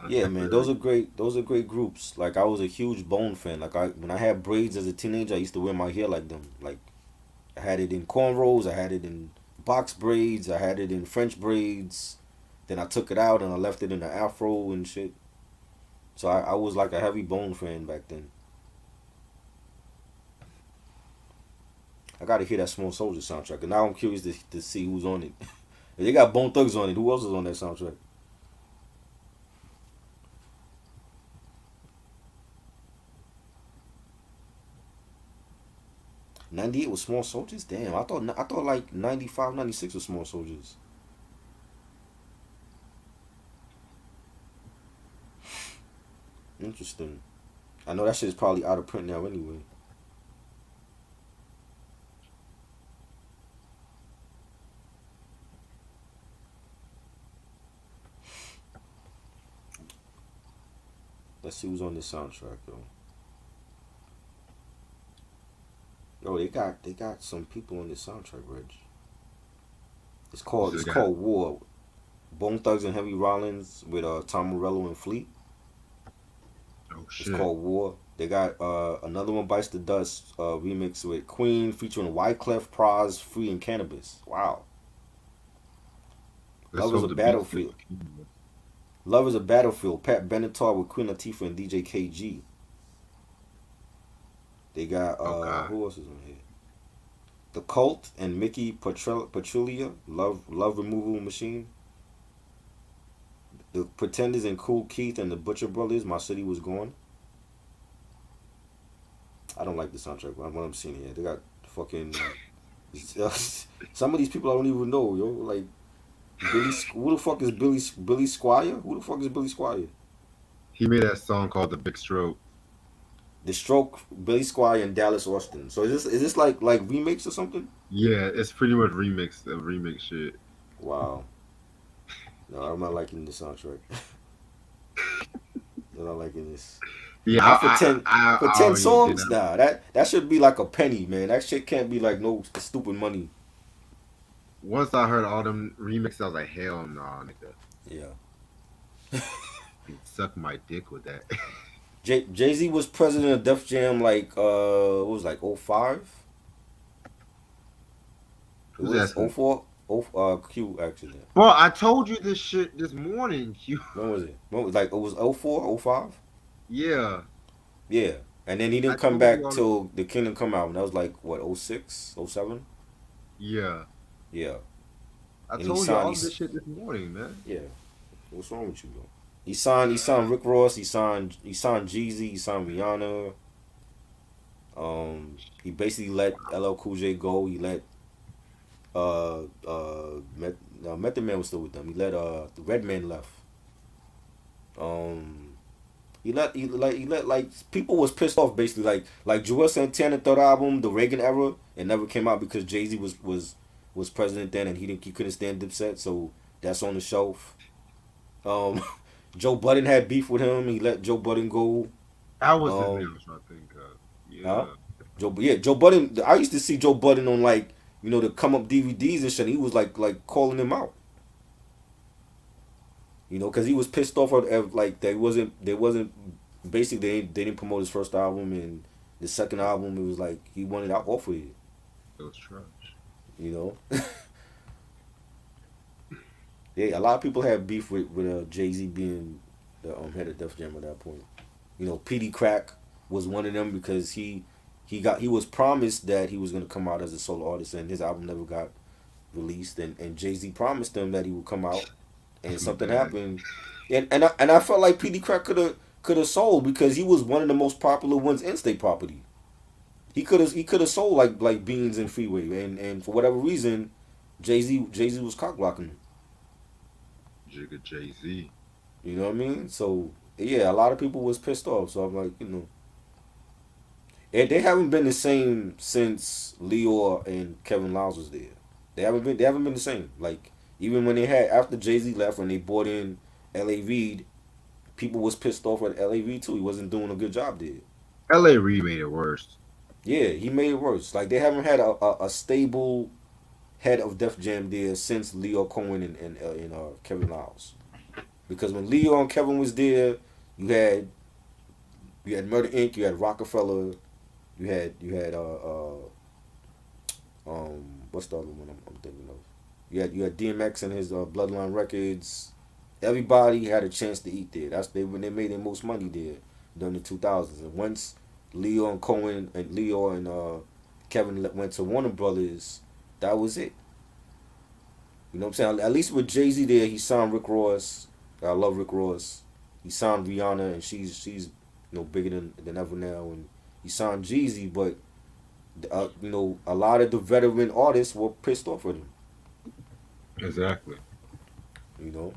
Yeah, man, those Contemporary. are great. Those are great groups. Like I was a huge Bone fan. Like when I had braids as a teenager, I used to wear my hair like them. Like I had it in cornrows. I had it in box braids. I had it in French braids. Then I took it out and I left it in an afro and shit. So I was like a heavy Bone fan back then. I gotta hear that Small Soldier soundtrack. And now I'm curious to see who's on it. If they got Bone Thugs on it, who else is on that soundtrack? '98 was Small Soldiers. Damn, I thought like '95, '96 was Small Soldiers. Interesting. I know that shit is probably out of print now anyway. Let's see who's on the soundtrack, yo. Yo, they got some people on the soundtrack, Reg. It's You called still it's got. called War. Bone Thugs and Heavy Rollins with Tom Morello and Fleet. Oh It's shit. called War. They got another one, Bites the Dust remix with Queen featuring Wyclef, Pras, Free, and Cannabis. Wow. Let's Love is a hope the beat still Battlefield. continues. Love is a Battlefield. Pat Benatar with Queen Latifah and DJ KG. They got Oh god. who else is on here? The Cult and Mickey Patrulia. Love Removal Machine. The Pretenders and Cool Keith and the Butcher Brothers. My City Was Gone. I don't like the soundtrack. What I'm seeing here, they got fucking some of these people I don't even know, yo. Like Billy, who the fuck is Billy Squire? Who the fuck is Billy Squire? He made that song called The Big Stroke. The Stroke, Billy Squire, and Dallas Austin. So is this like remakes or something? Yeah, it's pretty much remix shit. Wow. No, I'm not liking the soundtrack. I'm not liking this. Yeah, Not for ten for I ten already did songs. that. Nah, that should be like a penny, man. That shit can't be like no stupid money. Once I heard all them remixes, I was like, hell no, nigga. Yeah. You suck my dick with that. Jay Z was president of Def Jam like what was it, like 05? It Who's was asking? 04. Q actually. Well, I told you this shit this morning. You. When was it? When was like it was 04, 05? Yeah, Yeah. And then he I didn't come told you back all. till The Kingdom come out. And that was like what, 06, 07? Yeah, Yeah. I And he told you signed all of this shit this morning, man. yeah. What's wrong with you, bro? He signed Rick Ross, he signed Jeezy, he signed Rihanna. He basically let LL Cool J go. He let Method Man was still with them. He let the Red Man left. Um, he let like people was pissed off basically like Joel Santana third album, the Reagan era, it never came out because Jay Z was president then and he couldn't stand Dipset, so that's on the shelf. Um, Joe Budden had beef with him. He let Joe Budden go. That was his name. I Um, was trying to think of. huh? Yeah, Joe Budden. I used to see Joe Budden on like the come up DVDs and shit. And he was like calling him out. Because he was pissed off at like they wasn't basically they didn't promote his first album and the second album it was like he wanted out off with it. it was trash. You know, yeah, a lot of people had beef with Jay Z being the head of Def Jam at that point. PD Crack was one of them because he was promised that he was gonna come out as a solo artist and his album never got released and Jay Z promised him that he would come out and something Man, happened and I felt like PD Crack could have sold because he was one of the most popular ones in State Property. He could have sold like Beans and Freeway and for whatever reason Jay Z was cock blocking him. Jigga Jay Z. You know what I mean? So yeah, a lot of people was pissed off. So I'm like, and they haven't been the same since Leo and Kevin Liles was there. They haven't been the same. Like even when they had after Jay Z left and they brought in L.A. Reid, people was pissed off at L.A. Reid too. He wasn't doing a good job there. L.A. Reid made it worse. Yeah, he made it worse. Like they haven't had a stable head of Def Jam there since Leo Cohen and Kevin Liles. Because when Leo and Kevin was there, you had Murder Inc., you had Rockefeller, you had what's the other one I'm thinking of? You had DMX and his Bloodline Records. Everybody had a chance to eat there. That's when they made their most money there during the 2000s. And once Leo and Kevin went to Warner Brothers, that was it. You know what I'm saying? At least with Jay Z there, he signed Rick Ross. I love Rick Ross. He signed Rihanna, and she's bigger than ever now. And he signed Jeezy, but a lot of the veteran artists were pissed off with him. Exactly. You know,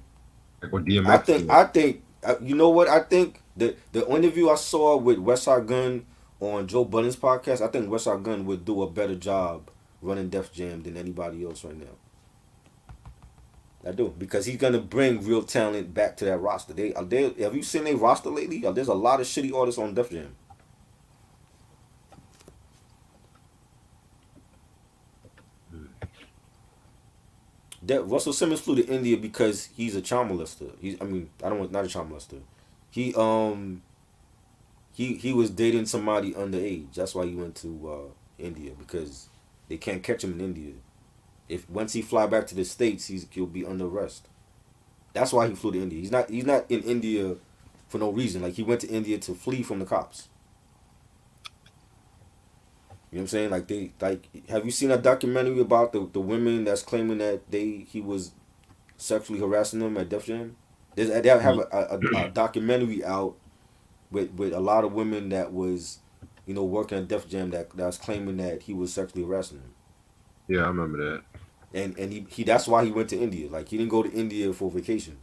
Like what I DMX think did. I think you know what I think the interview I saw with Westside Gunn on Joe Budden's podcast. I think Westside Gunn would do a better job running Def Jam than anybody else right now. I do, because he's gonna bring real talent back to that roster. They have you seen their roster lately? There's a lot of shitty artists on Def Jam. That Russell Simmons flew to India because he's a child molester. I mean, I don't want not a child molester. He he was dating somebody underage. That's why he went to India, because they can't catch him in India. If once he fly back to the States, he'll be under arrest. That's why he flew to India. He's not in India for no reason. Like, he went to India to flee from the cops. You know what I'm saying? Like, have you seen a documentary about the women that's claiming that he was sexually harassing them at Def Jam? They have a documentary out with a lot of women that was, working at Def Jam that was claiming that he was sexually harassing them. Yeah, I remember that. And he that's why he went to India. Like, he didn't go to India for vacation.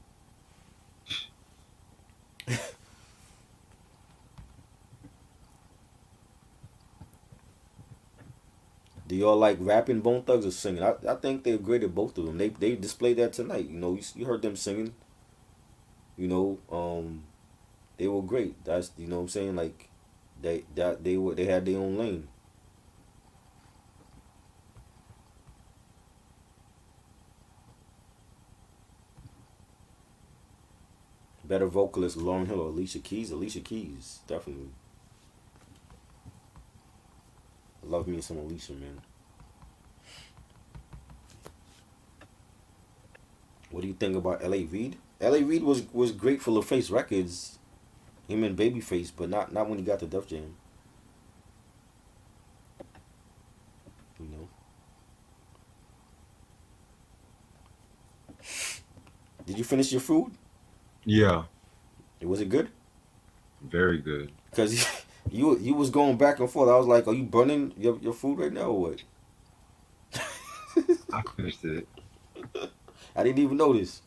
Do y'all like rapping, Bone Thugs, or singing? I think they're great at both of them. They displayed that tonight. You heard them singing. You know, they were great. That's, what I'm saying. Like, they had their own lane. Better vocalist, Lauryn Hill or Alicia Keys? Alicia Keys, definitely. I love me some Alicia, man. What do you think about L.A. Reid? L.A. Reid was great for LaFace Records, him and Babyface, but not when he got to Def Jam. You know. Did you finish your food? Yeah, Was it good? very good. Cause you was going back and forth. I was like, are you burning your food right now or what? I finished it. I didn't even notice.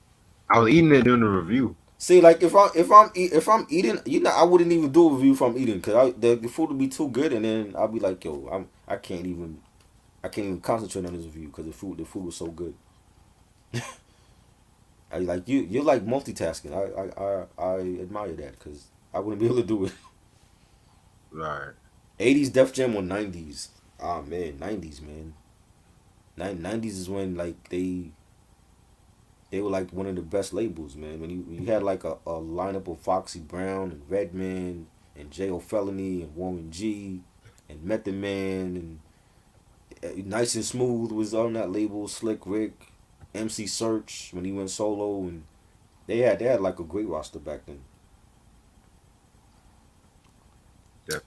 I was eating it during the review. See, like, if I'm eating, I wouldn't even do a review if I'm eating, cause the food would be too good, and then I'll be like, yo, I can't even concentrate on this review because the food was so good. I like you're like multitasking. I admire that, because I wouldn't be able to do it. Right. 80s Def Jam or 90s? Ah, man, 90s, man. 90s is when, like, they were like one of the best labels, man. When you had like a lineup of Foxy Brown and Redman and J.O. Felony and Warren G and Method Man and Nice and Smooth was on that label. Slick Rick, MC Search when he went solo, and they had like a great roster back then.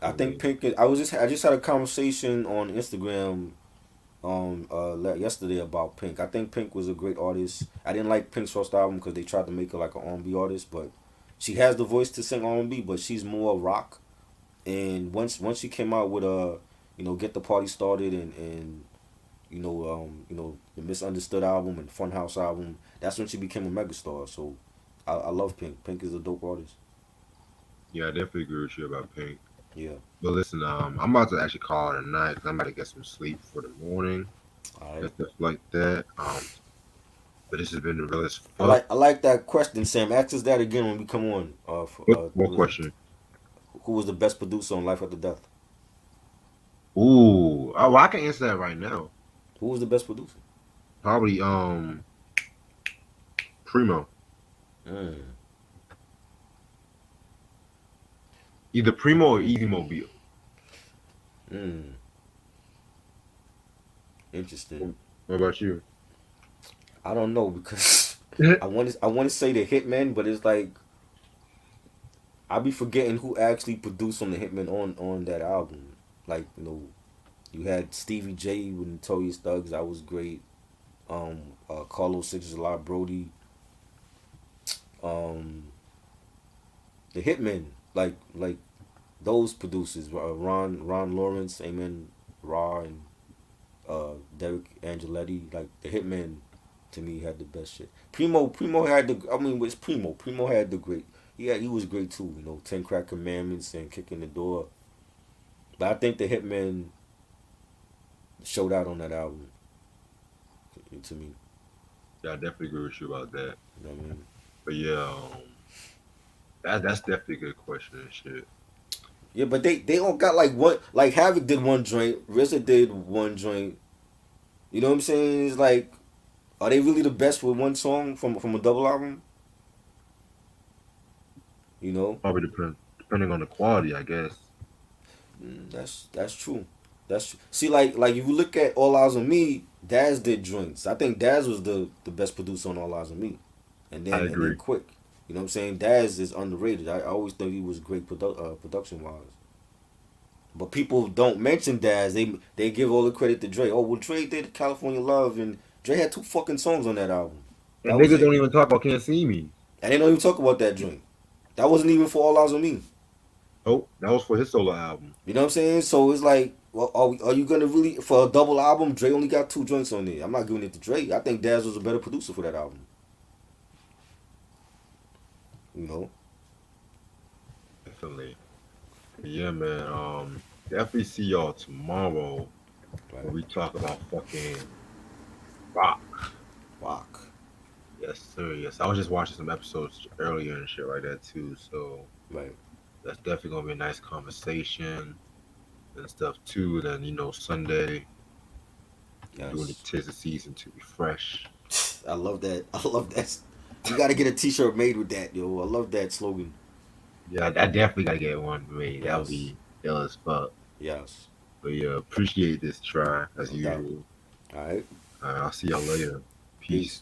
I think Definitely. Pink. I just had a conversation on Instagram yesterday about Pink. I think Pink was a great artist. I didn't like Pink's first album because they tried to make her like an R&B artist, but she has the voice to sing R&B, but she's more rock. And once she came out with Get the Party Started and the Misunderstood album and Funhouse album, that's when she became a megastar. So I love Pink. Pink is a dope artist. Yeah, I definitely agree with you about Pink. Yeah. But listen, I'm about to actually call it a night because I'm about to get some sleep for the morning All and right. stuff like that. But this has been the realest I fuck. like I like that question, Sam. Ask us that again when we come on. What Was it question? who was the best producer on Life After Death? Ooh, oh, well, I can answer that right now. Who was the best producer? Probably Primo. Mm, Either Primo or Easy Mobile. mm, interesting. What about you? I don't know, because I want to say the Hitman, but it's like I be forgetting who actually produced on the Hitman on that album. Like, you had Stevie J with Notorious Thugs. That was great. Carlos Six Lot Brody. Um, the Hitmen, like those producers, Ron Lawrence, Amen Ra, and Derek Angeletti. Like, the Hitmen, to me, had the best shit. Primo had the. I mean, it's Primo. Primo had the great. Yeah, he was great too. Ten Crack Commandments and Kicking the Door. But I think the Hitmen showed out on that album, to me. Yeah, I definitely agree with you about that. You know what I mean? But yeah, that's definitely a good question and shit. Yeah, but they all got like one. Like Havoc did one joint, RZA did one joint. You know what I'm saying? It's like, are they really the best with one song from a double album? You know, Probably depending on the quality, I guess. that's true. That's true. See, like if you look at All Eyes on Me, Daz did joints. I think Daz was the best producer on All Eyes on Me, I and then agree. Quick. You know what I'm saying? Daz is underrated. I always thought he was great production wise. But people don't mention Daz. They give all the credit to Dre. Oh well, Dre did California Love, and Dre had two fucking songs on that album. That And was niggas it. don't even talk about Can't See Me. And they don't even talk about that joint. That wasn't even for All Eyes on Me. Oh, that was for his solo album. You know what I'm saying? So it's like, well, are you gonna really for a double album? Dre only got two joints on there. I'm not giving it to Dre. I think Daz was a better producer for that album. You know? Definitely. Yeah, man. Definitely see y'all tomorrow Right. when we talk about fucking rock. Rock. Yes, sir. Yes, I was just watching some episodes earlier and shit like that too. So Right. that's definitely gonna be a nice conversation and stuff too. Then Sunday doing the Yes. tis of season to be fresh. I love that. I love that. We gotta get a T-shirt made with that, yo. I love that slogan. Yeah, I definitely gotta get one made. That would Yes. be ill as fuck. Yes. But yeah, appreciate this try as No doubt. usual. All right. I'll see y'all later. Peace. Peace.